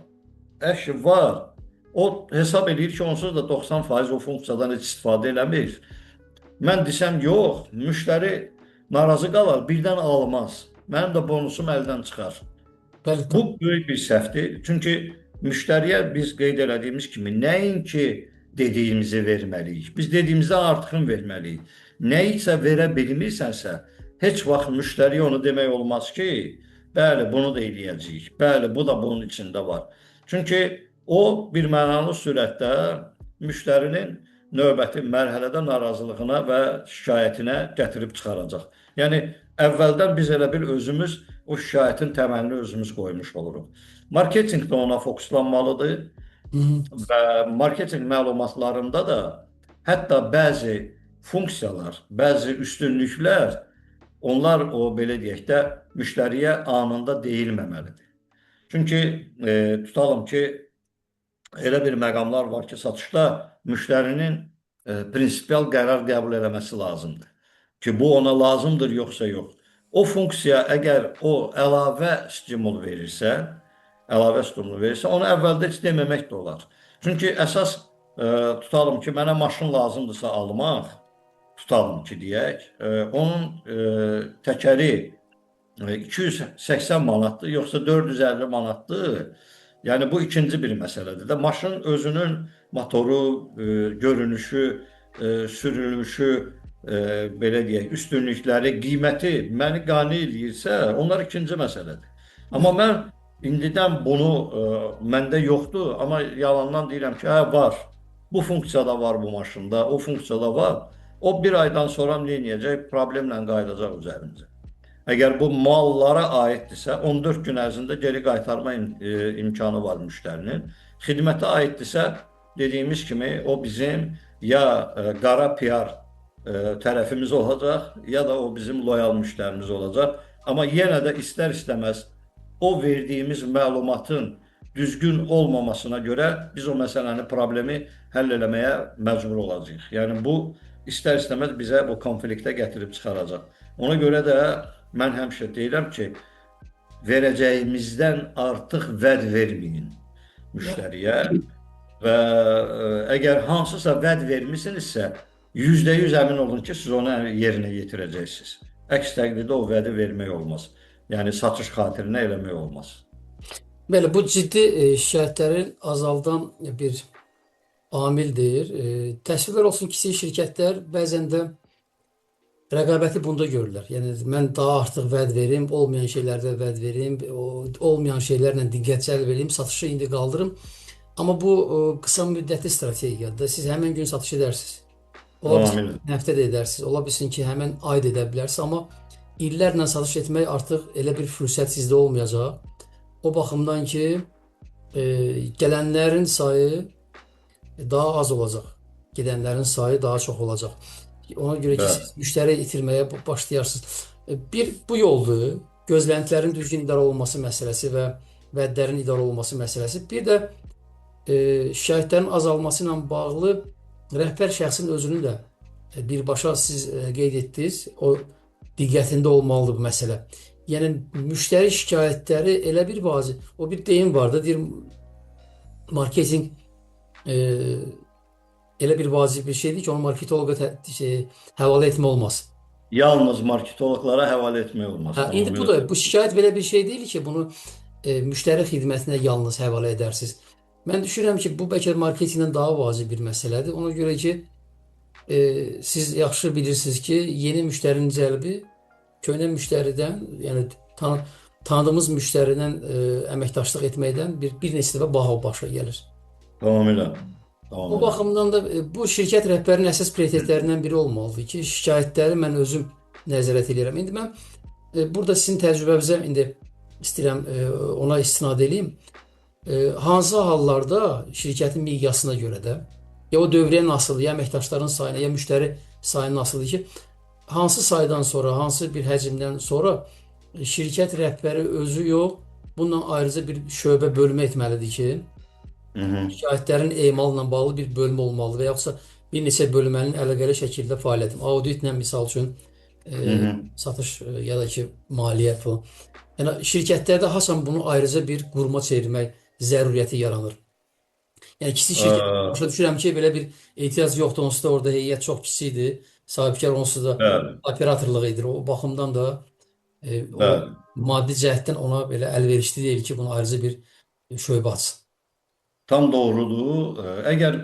var. O hesab edir ki, onsuz da 90% o funksiyadan heç istifadə eləmir. Mən desəm, yox, müştəri narazı qalar, birdən almaz. Mənim də bonusum əldən çıxar. Bəli. Bu böyük bir səhvdir. Çünki müştəriyə biz qeyd elədiyimiz kimi nəinki dediyimizi verməliyik. Biz dediyimizdən artıqını verməliyik. Nəyisə verə bilmirsənsə, heç vaxt müştəriyə onu demək olmaz ki, bəli, bunu da eləyəcəyik. Bəli, bu da bunun içində var. Çünki o bir mənalı sürətdə müştərinin növbəti mərhələdə narazılığına və şikayətinə gətirib çıxaracaq. Yəni əvvəldən biz elə bil özümüz o şikayətin təməlini özümüz qoymuş oluruq. Marketinq də ona fokuslanmalıdır və marketinq məlumatlarında da hətta bəzi funksiyalar, bəzi üstünlüklər, onlar o belə deyək də müştəriyə anında deyilməməlidir. Çünki tutalım ki, elə bir məqamlar var ki, satışda müştərinin prinsipial qərar qəbul eləməsi lazımdır. Ki, bu ona lazımdır, yoxsa yox. O funksiya əgər o əlavə stimul verirsə, onu əvvəldə heç deməmək də olar. Çünki əsas tutalım ki, mənə maşın lazımdırsa almaq, tutalım ki deyək, onun təkəri 280 manatdır, yoxsa 450 manatdır. Yəni bu ikinci bir məsələdir də. Maşın özünün motoru, görünüşü, sürülüşü, belə deyək, üstünlükləri, qiyməti məni qane eləyirsə, onlar ikinci məsələdir. Amma mən indidən bunu məndə yoxdur, amma yalandan deyirəm ki, hə var. Bu funksiyada var bu maşında, o funksiyada var. O bir aydan sonra nə edəcək? Problemlə qayıdacaq üzərimizə. Əgər bu mallara aiddirsə, 14 gün ərzində geri qaytarma imkanı var müştərinin. Xidmətə aiddirsə, dediyimiz kimi o bizim ya qara PR tərəfimiz olacaq, ya da o bizim loyal müştərimiz olacaq. Amma yenə də istər-istəməz o verdiyimiz məlumatın düzgün olmamasına görə biz o məsələni, problemi həll eləməyə məcbur olacağıq. Yəni bu istər-istəməz bizə bu konfliktə gətirib çıxaracaq. Ona görə də mən həmişə deyirəm ki, verəcəyimizdən artıq vəd verməyin müştəriyə və əgər hansısa vəd vermisinizsə, %100 əmin olun ki, siz onu yerinə yetirəcəksiniz. Əks təqdirdə o vədi vermək olmaz. Yəni satış xatirinə eləmək olmaz. Bəli, bu ciddi şikayətləri azaldan bir amildir. Təəssüflər olsun ki, kiçik şirkətlər bəzən də rəqabəti bunda görürlər. Yəni mən daha artıq vəd verim, olmayan şeylərdə vəd verim, olmayan şeylərlə diqqət cəlb edeyim, satışı indi qaldırım. Amma bu qısa müddətli strategiyadır. Siz həmin gün satış edərsiniz. Ola bilsin həftə də edərsiniz. Ola bilsin ki, həmin ay da edə bilərsiniz. Amma illərlə satış etmək artıq elə bir fürsət sizdə olmayacaq. O baxımdan ki, gələnlərin sayı daha az olacaq. Gedənlərin sayı daha çox olacaq. Ona görə ki, siz müştəri itirməyə başlayarsınız. Bir bu yoldur. Gözləntilərin düzgün idarə olunması məsələsi və vədlərin idarə olunması məsələsi. Bir də şikayətlərin azalması ilə bağlı rəhbər şəxsin özünün də birbaşa siz qeyd etdiniz, o diqqətində olmalıdır bu məsələ. Yəni müştəri şikayətləri elə bir vacib, o bir deyim vardı, deyir marketinq elə bir vacib bir şeydir ki, onu marketoloqa həvalə etmək olmaz. Yalnız marketologlara həvalə etmək olmaz. İndi bu şikayət belə bir şey deyil ki, bunu müştəri xidmətinə yalnız həvalə edərsiniz. Mən düşünürəm ki, bu bəlkə marketinqdən daha vacib bir məsələdir. Ona görə ki, siz yaxşı bilirsiniz ki, yeni müştərinin cəlbi köhnə müştəridən, yəni tanıdığımız müştəridən əməkdaşlıq etməkdən bir neçə dəfə baha başa gəlir. Tamamilə. O baxımdan da bu şirkət rəhbərinin əsas prioritetlərindən biri olmalıdır ki, şikayətləri mən özüm nəzarət edirəm. İndi mən burada sizin təcrübəmizə indi istəyirəm ona istinad edeyim. Hansı hallarda şirkətin miqyasına görə də, ya o dövriyyə nasıldır, ya əməkdaşların sayına, ya müştəri sayına nasıldır ki, hansı saydan sonra, hansı bir həcmdən sonra şirkət rəhbəri özü yox, bundan ayrıca bir şöbə bölmə etməlidir ki, şikayətlərin emalına bağlı bir bölmə olmalı və yaxudsa bir neçə bölmənin əlaqəli şəkildə fəaliyyəti, auditlə misal üçün satış ya da ki maliyyə falan. Yəni şirkətlərdə hasan bunu ayrıca bir quruma çevirmək zəruriyyəti yaranır. Yəni kiçik şirkət, başa düşürəm ki, belə bir ehtiyac yoxdur, onsuz da orada heyət çox kiçikdir, sahibkar onsuz da operatorluq edir. O baxımdan da o maddi cəhətdən ona belə əlverişli deyil ki, bunu ayrıca bir şöbə açsın. Tam doğrudur. Əgər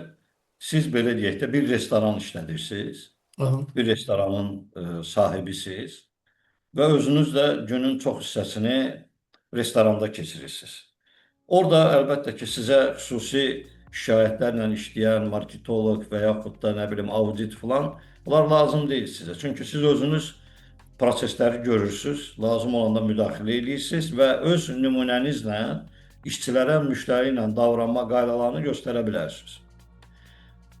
siz belə deyək də bir restoran işlədirsiniz, bir restoranın sahibisiniz və özünüz də günün çox hissəsini restoranda keçirirsiniz. Orada əlbəttə ki, sizə xüsusi şikayətlərlə işləyən marketoloq və yaxud da nə bilim audit falan, bunlar lazım deyil sizə. Çünki siz özünüz prosesləri görürsünüz, lazım olanda müdaxilə edirsiniz və öz nümunənizlə işçilərə, müştəri ilə davranma qaydalarını göstərə bilərsiniz.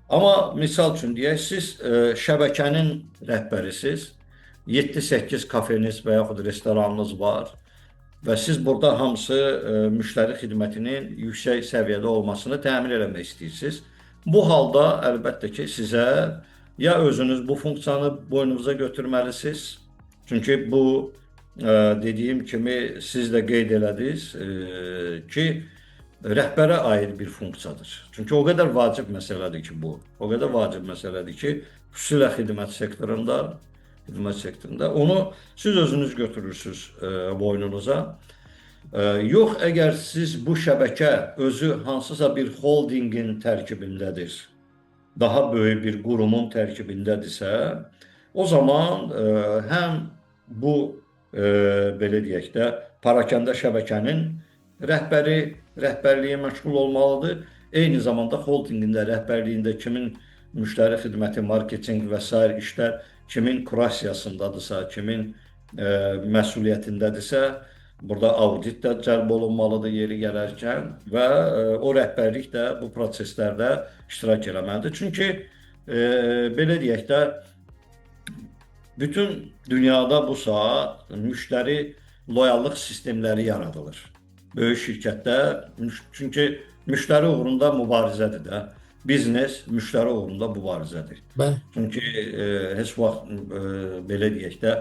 Amma misal üçün deyək, siz şəbəkənin rəhbərisiniz, 7-8 kafeniz və yaxud restoranınız var və siz burada hamısı müştəri xidmətinin yüksək səviyyədə olmasını təmin eləmək istəyirsiniz. Bu halda əlbəttə ki, sizə ya özünüz bu funksiyanı boynunuza götürməlisiniz, çünki bu dediyim kimi siz də qeyd elədiniz ki, rəhbərə aid bir funksiyadır. Çünki o qədər vacib məsələdir ki bu. O qədər vacib məsələdir ki, xüsusilə xidmət sektorunda onu siz özünüz götürürsünüz boynunuza. Yox, əgər siz bu şəbəkə özü hansısa bir holdingin tərkibindədir, daha böyük bir qurumun tərkibindədirsə, o zaman həm bu belə deyək də parakəndə şəbəkənin rəhbərliyə məşğul olmalıdır. Eyni zamanda holdingin də rəhbərliyində kimin müştəri xidməti, marketinq və sair işlər kimin kurassiyasındadırsa, kimin məsuliyyətindədirsə, burada audit də cəlb olunmalıdır yeri gələrkən və o rəhbərlik də bu proseslərdə iştirak eləməlidir. Çünki belə deyək də bütün dünyada bu saat müştəri loyallıq sistemləri yaradılır. Böyük şirkətlər, çünki müştəri uğrunda mübarizədir də. Biznes müştəri uğrunda mübarizədir. Çünki heç vaxt belə deyək də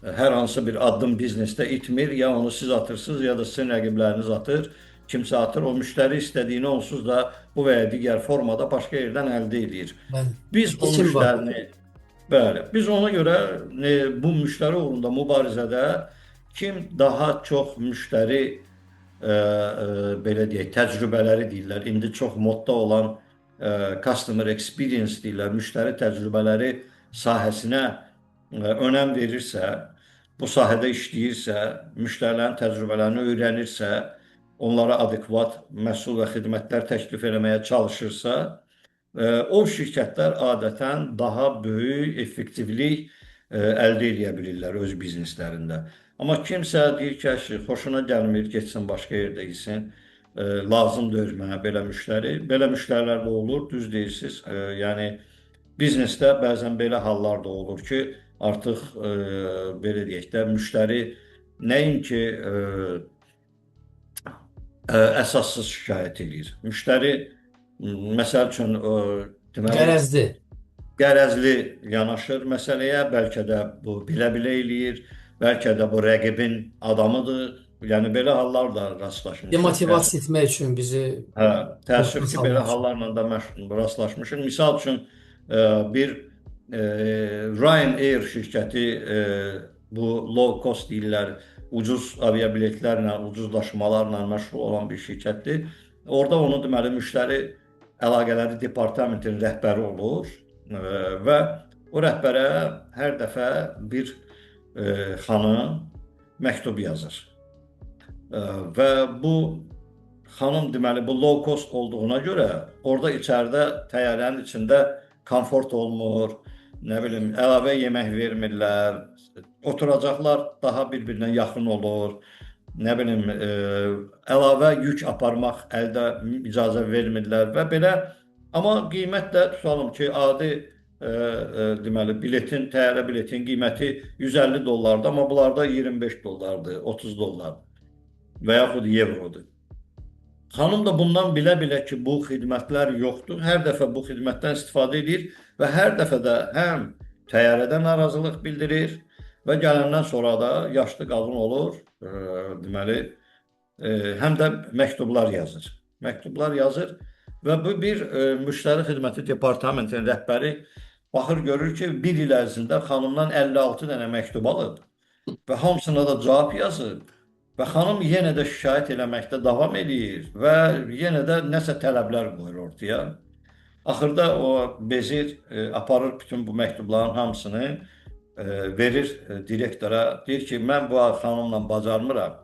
hər hansı bir addım biznesdə itmir, ya onu siz atırsınız, ya da sizin rəqibləriniz atır, kimsə atır, o müştəri istədiyini onsuz da bu və ya digər formada başqa yerdən əldə edir. Biz o müştərini, bəli, biz ona görə bu müştəri uğrunda mübarizədə kim daha çox müştəri belə deyək, təcrübələri deyirlər, indi çox modda olan customer experience deyirlər, müştəri təcrübələri sahəsinə önəm verirsə, bu sahədə işləyirsə, müştərilərin təcrübələrini öyrənirsə, onlara adekvat məhsul və xidmətlər təklif eləməyə çalışırsa, o şirkətlər adətən daha böyük effektivlik əldə edə bilirlər öz bizneslərində. Amma kimsə deyir ki, xoşuna gəlmir, getsin başqa yerdə gitsin, lazım deyil mənə belə müştəri. Belə müştərilər də olur, düz deyirsiniz. Yəni biznesdə bəzən belə hallar da olur ki, artıq belə deyək də müştəri nəinki əsassız şikayət edir. Müştəri məsəl üçün qərəzli yanaşır məsələyə, bəlkə də bu bilə-bilə eləyir, bəlkə də bu rəqibin adamıdır. Yəni belə hallar da rastlaşmışıq. Demotivasiya etmək üçün bizi... Təəssüf ki, belə hallarla da rastlaşmışıq. Misal üçün bir Ryanair şirkəti, bu low cost deyirlər, ucuz aviabiletlərlə, ucuz daşımalarla məşğul olan bir şirkətdir. Orada onu deməli müştəri əlaqələri departamentinin rəhbəri olur və o rəhbərə hər dəfə bir xanım məktub yazır. Və bu xanım deməli bu low cost olduğuna görə orada içəridə təyyarənin içində komfort olmur, nə bilim əlavə yemək vermirlər, oturacaqlar daha bir-birinə yaxın olur, nə bilim əlavə yük aparmaq əldə icazə vermirlər və belə. Amma qiymət də tutalım ki, adi deməli təyyarə biletin qiyməti $150, amma bunlarda $25, $30 və yaxud evrodur. Xanım da bundan bilə-bilə ki, bu xidmətlər yoxdur, hər dəfə bu xidmətdən istifadə edir və hər dəfə də həm təyyarədən narazılıq bildirir və gələndən sonra da yaşlı qadın olur, deməli, həm də məktublar yazır. Məktublar yazır və bu bir müştəri xidməti departamentinin rəhbəri baxır, görür ki, bir il ərzində xanımdan 56 dənə məktub alıb və hamısına da cavab yazır. Və xanım yenə də şikayət eləməkdə davam edir və yenə də nəsə tələblər qoyur ortaya. Axırda o bezir, aparır bütün bu məktubların hamısını, verir direktora, deyir ki, mən bu xanımla bacarmıram.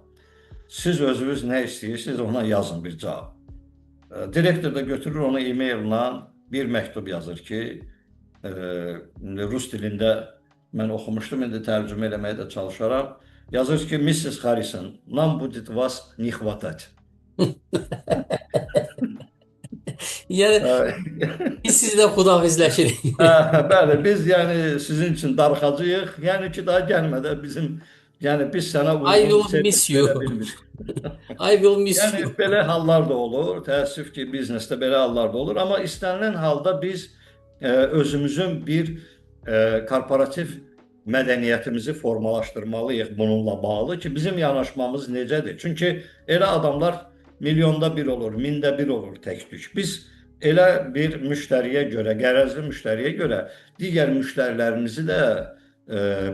Siz özünüz nə istəyirsiniz, ona yazın bir cavab. Direktor da götürür onu e-maillə bir məktub yazır ki, rus dilində mən oxumuşdum, indi tərcümə eləməyə də çalışaram. Yazır ki, Mrs. Harrison, nam будет вас не хватать. Yəni, biz sizlə xudafizləşirik. Bəli, biz yəni sizin üçün darıxacağıq. Yəni ki, daha gəlmədə bizim, yəni biz sənə I will miss you. I will miss you. Yəni belə hallar da olur. Təəssüf ki, biznesdə belə hallar da olur. Amma istənilən halda biz özümüzün bir korporativ mədəniyyətimizi formalaşdırmalıyıq bununla bağlı ki, bizim yanaşmamız necədir? Çünki elə adamlar milyonda bir olur, mində bir olur təklük. Biz elə bir müştəriyə görə, qərəzli müştəriyə görə digər müştərilərimizi də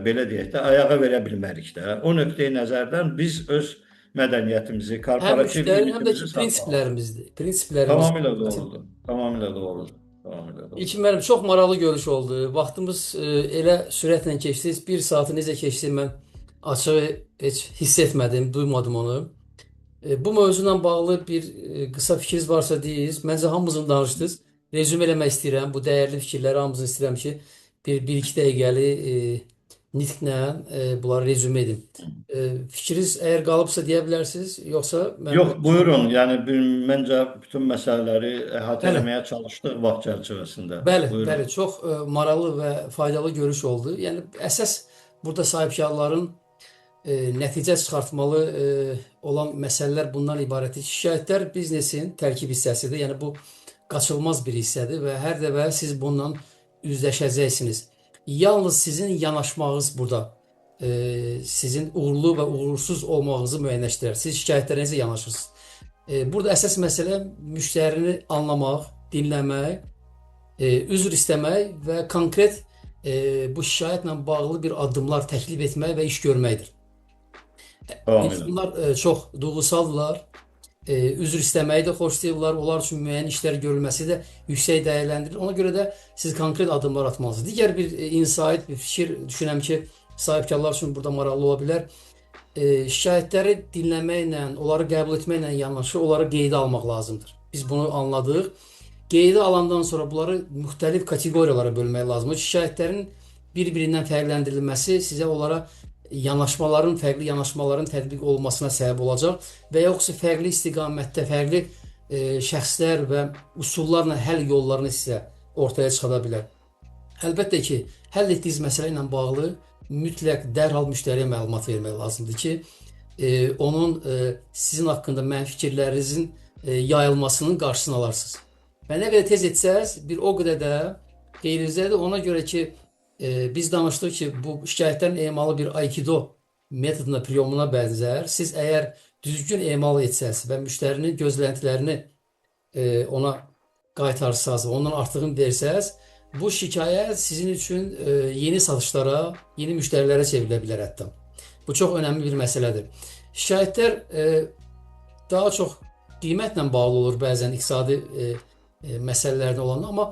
belə deyək də ayağa verə bilmərik də. O nöqteyi nəzərdən biz öz mədəniyyətimizi, Hem korporativ müşteri hem de limitimizi ki saxlamalıyıq. prensiplerimizdi. Prensiplerimiz. Tamamilə doğrudur. Tamamilə doğrudur. Tamamilə doğrudur. İlkin müəllim, çox maraqlı görüş oldu. Vaxtımız elə sürətlə keçdi. Bir saatı necə keçdi mən açığı heç hiss etmədim, duymadım onu. Bu mövzuyla bağlı bir qısa fikriniz varsa deyiz. Məncə hamımızın danışdınız. Rezюme eləmək istəyirəm. Bu dəyərli fikirləri hamımızın istəyirəm ki, bir iki dəqiqəli nitqlə bunları rezюme edin. Fikriniz əgər qalıbsa deyə bilərsiniz, yoxsa mən Yox, buyurun. Yəni məncə bütün məsələləri əhatə Bəli. etməyə çalışdıq vaxt çərçivəsində. Bəli, Buyurun. bəli, çox maraqlı və faydalı görüş oldu. Yəni əsas burada sahibkarların nəticə çıxartmalı olan məsələlər bundan ibarətdir. Şikayətlər biznesin tərkib hissəsidir. Yəni bu qaçılmaz bir hissədir və hər dəfə siz bununla üzləşəcəksiniz. Yalnız sizin yanaşmağınız burada sizin uğurlu və uğursuz olmağınızı müəyyənləşdirər. Siz şikayətlərinize yanaşırsınız. Burada əsas məsələ müştərini anlamaq, dinləmək, üzr istəmək və konkret bu şikayətlə bağlı bir addımlar təklif etmək və iş görməkdir. Tamamilə. İnsanlar çox duyğusaldırlar. Üzr istəməyi də xoşlayırlar. Onlar üçün müəyyən işlər görülməsi də yüksək dəyərləndirilir. Ona görə də siz konkret addımlar atmalısınız. Digər bir insight, bir fikir düşünürəm ki, sahibkarlar üçün burada maraqlı ola bilər. Şikayətləri dinləməklə, onları qəbul etməklə yanaşı, onları qeydə almaq lazımdır. Biz bunu anladıq. Qeydə alandan sonra bunları müxtəlif kateqoriyalara bölmək lazımdır. Şikayətlərin bir-birindən fərqləndirilməsi sizə onlara fərqli yanaşmaların tətbiq olunmasına səbəb olacaq və yoxsa fərqli istiqamətdə, fərqli şəxslər və usullarla həll yollarını sizə ortaya çıxada bilər. Əlbəttə ki, həll etdiyiniz məsələ ilə bağlı mütləq dərhal müştəriyə məlumat vermək lazımdır ki, onun sizin haqqında mənfi fikirlərinizin yayılmasının qarşısını alarsınız. Və nə qədər tez etsəz, bir o qədər də xeyrinizədir. Ona görə ki, biz danışdıq ki, bu şikayətlərin emalı bir Aikido metoduna, priyomuna bənzər. Siz əgər düzgün emal etsəz və müştərinin gözləntilərini ona qaytarsaz, ondan artığını versəz, bu şikayət sizin üçün yeni satışlara, yeni müştərilərə çevrilə bilər hətta. Bu çox önəmli bir məsələdir. Şikayətlər daha çox qiymətlə bağlı olur bəzən iqtisadi məsələlərdə olanda, amma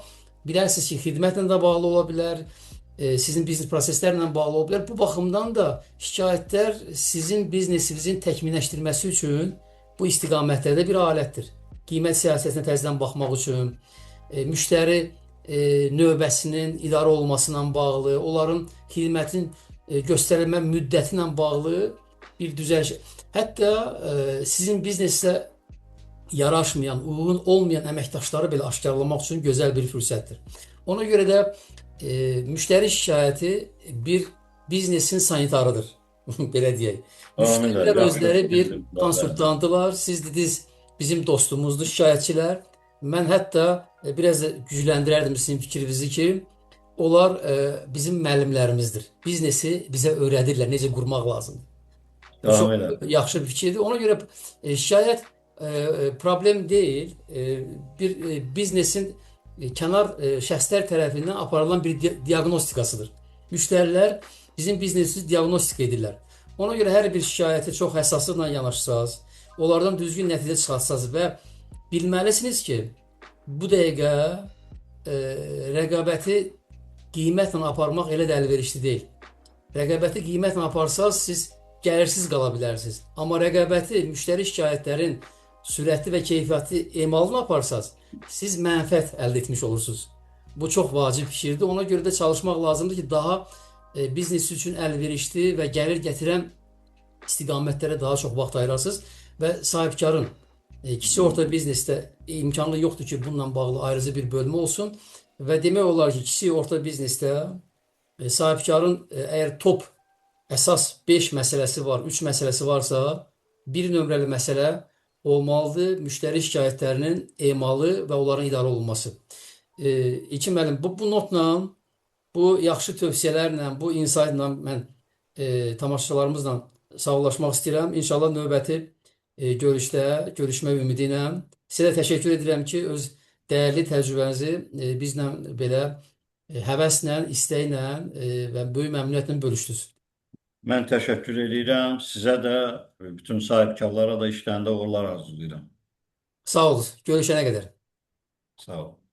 bilərsiniz ki, xidmətlə də bağlı ola bilər, sizin biznes proseslərlə bağlı ola bilər. Bu baxımdan da şikayətlər sizin biznesinizin təkmilləşdirməsi üçün bu istiqamətlərdə bir alətdir. Qiymət siyasətinə təzədən baxmaq üçün, müştəri növbəsinin idarə olmasına bağlı, onların xidmətin göstərilmə müddəti ilə bağlı bir düzəliş. Hətta sizin biznesə yaraşmayan, uyğun olmayan əməkdaşları belə aşkarlamaq üçün gözəl bir fürsətdir. Ona görə də müştəri şikayəti bir biznesin sanitarıdır. Belə deyək. Müştərilər özləri bir konsultantılar. Siz dediniz, bizim dostumuzdur şikayətçilər. Mən hətta biraz da gücləndirərdim sizin fikrinizi ki, onlar bizim müəllimlərimizdir. Biznesi bizə öyrədirlər, necə qurmaq lazımdır. Bu çox yaxşı bir fikirdir. Ona görə şikayət problem deyil. Bir biznesin kənar şəxslər tərəfindən aparılan bir diaqnostikasıdır. Müştərilər bizim biznesimizi diaqnostik edirlər. Ona görə hər bir şikayəti çox həssaslıqla yanaşsaz, onlardan düzgün nəticə çıxartsaz və bilməlisiniz ki, bu dəqiqə rəqabəti qiymətlə aparmaq elə də əlverişli deyil. Rəqabəti qiymətlə aparsaz, siz gəlirsiz qala bilərsiniz. Amma rəqabəti müştəri şikayətlərin sürətli və keyfiyyətli emalını aparsaz, siz mənfəət əldə etmiş olursunuz. Bu çox vacib fikirdir. Ona görə də çalışmaq lazımdır ki, daha biznes üçün əlverişli və gəlir gətirən istiqamətlərə daha çox vaxt ayırasınız və sahibkarın kiçik orta biznesdə imkanı yoxdur ki, bununla bağlı ayrıca bir bölmə olsun və demək olar ki, kiçik orta biznesdə sahibkarın əgər top əsas 5 məsələsi var, 3 məsələsi varsa, bir nömrəli məsələ olmalıdır müştəri şikayətlərinin emalı və onların idarə olunması. İlkin müəllim, bu notla, bu yaxşı tövsiyələrlə, bu insightla mən tamaşaçılarımızla sağollaşmaq istəyirəm. İnşallah növbəti görüşmək ümidi ilə. Sizə də təşəkkür edirəm ki, öz dəyərli təcrübənizi bizlə belə həvəslə, istəklə və böyük məmnuniyyətlə bölüşdünüz. Mən təşəkkür edirəm. Sizə də, bütün sahibkarlara da işlərində uğurlar arzulayıram. Sağ olun. Görüşənə qədər. Sağ olun.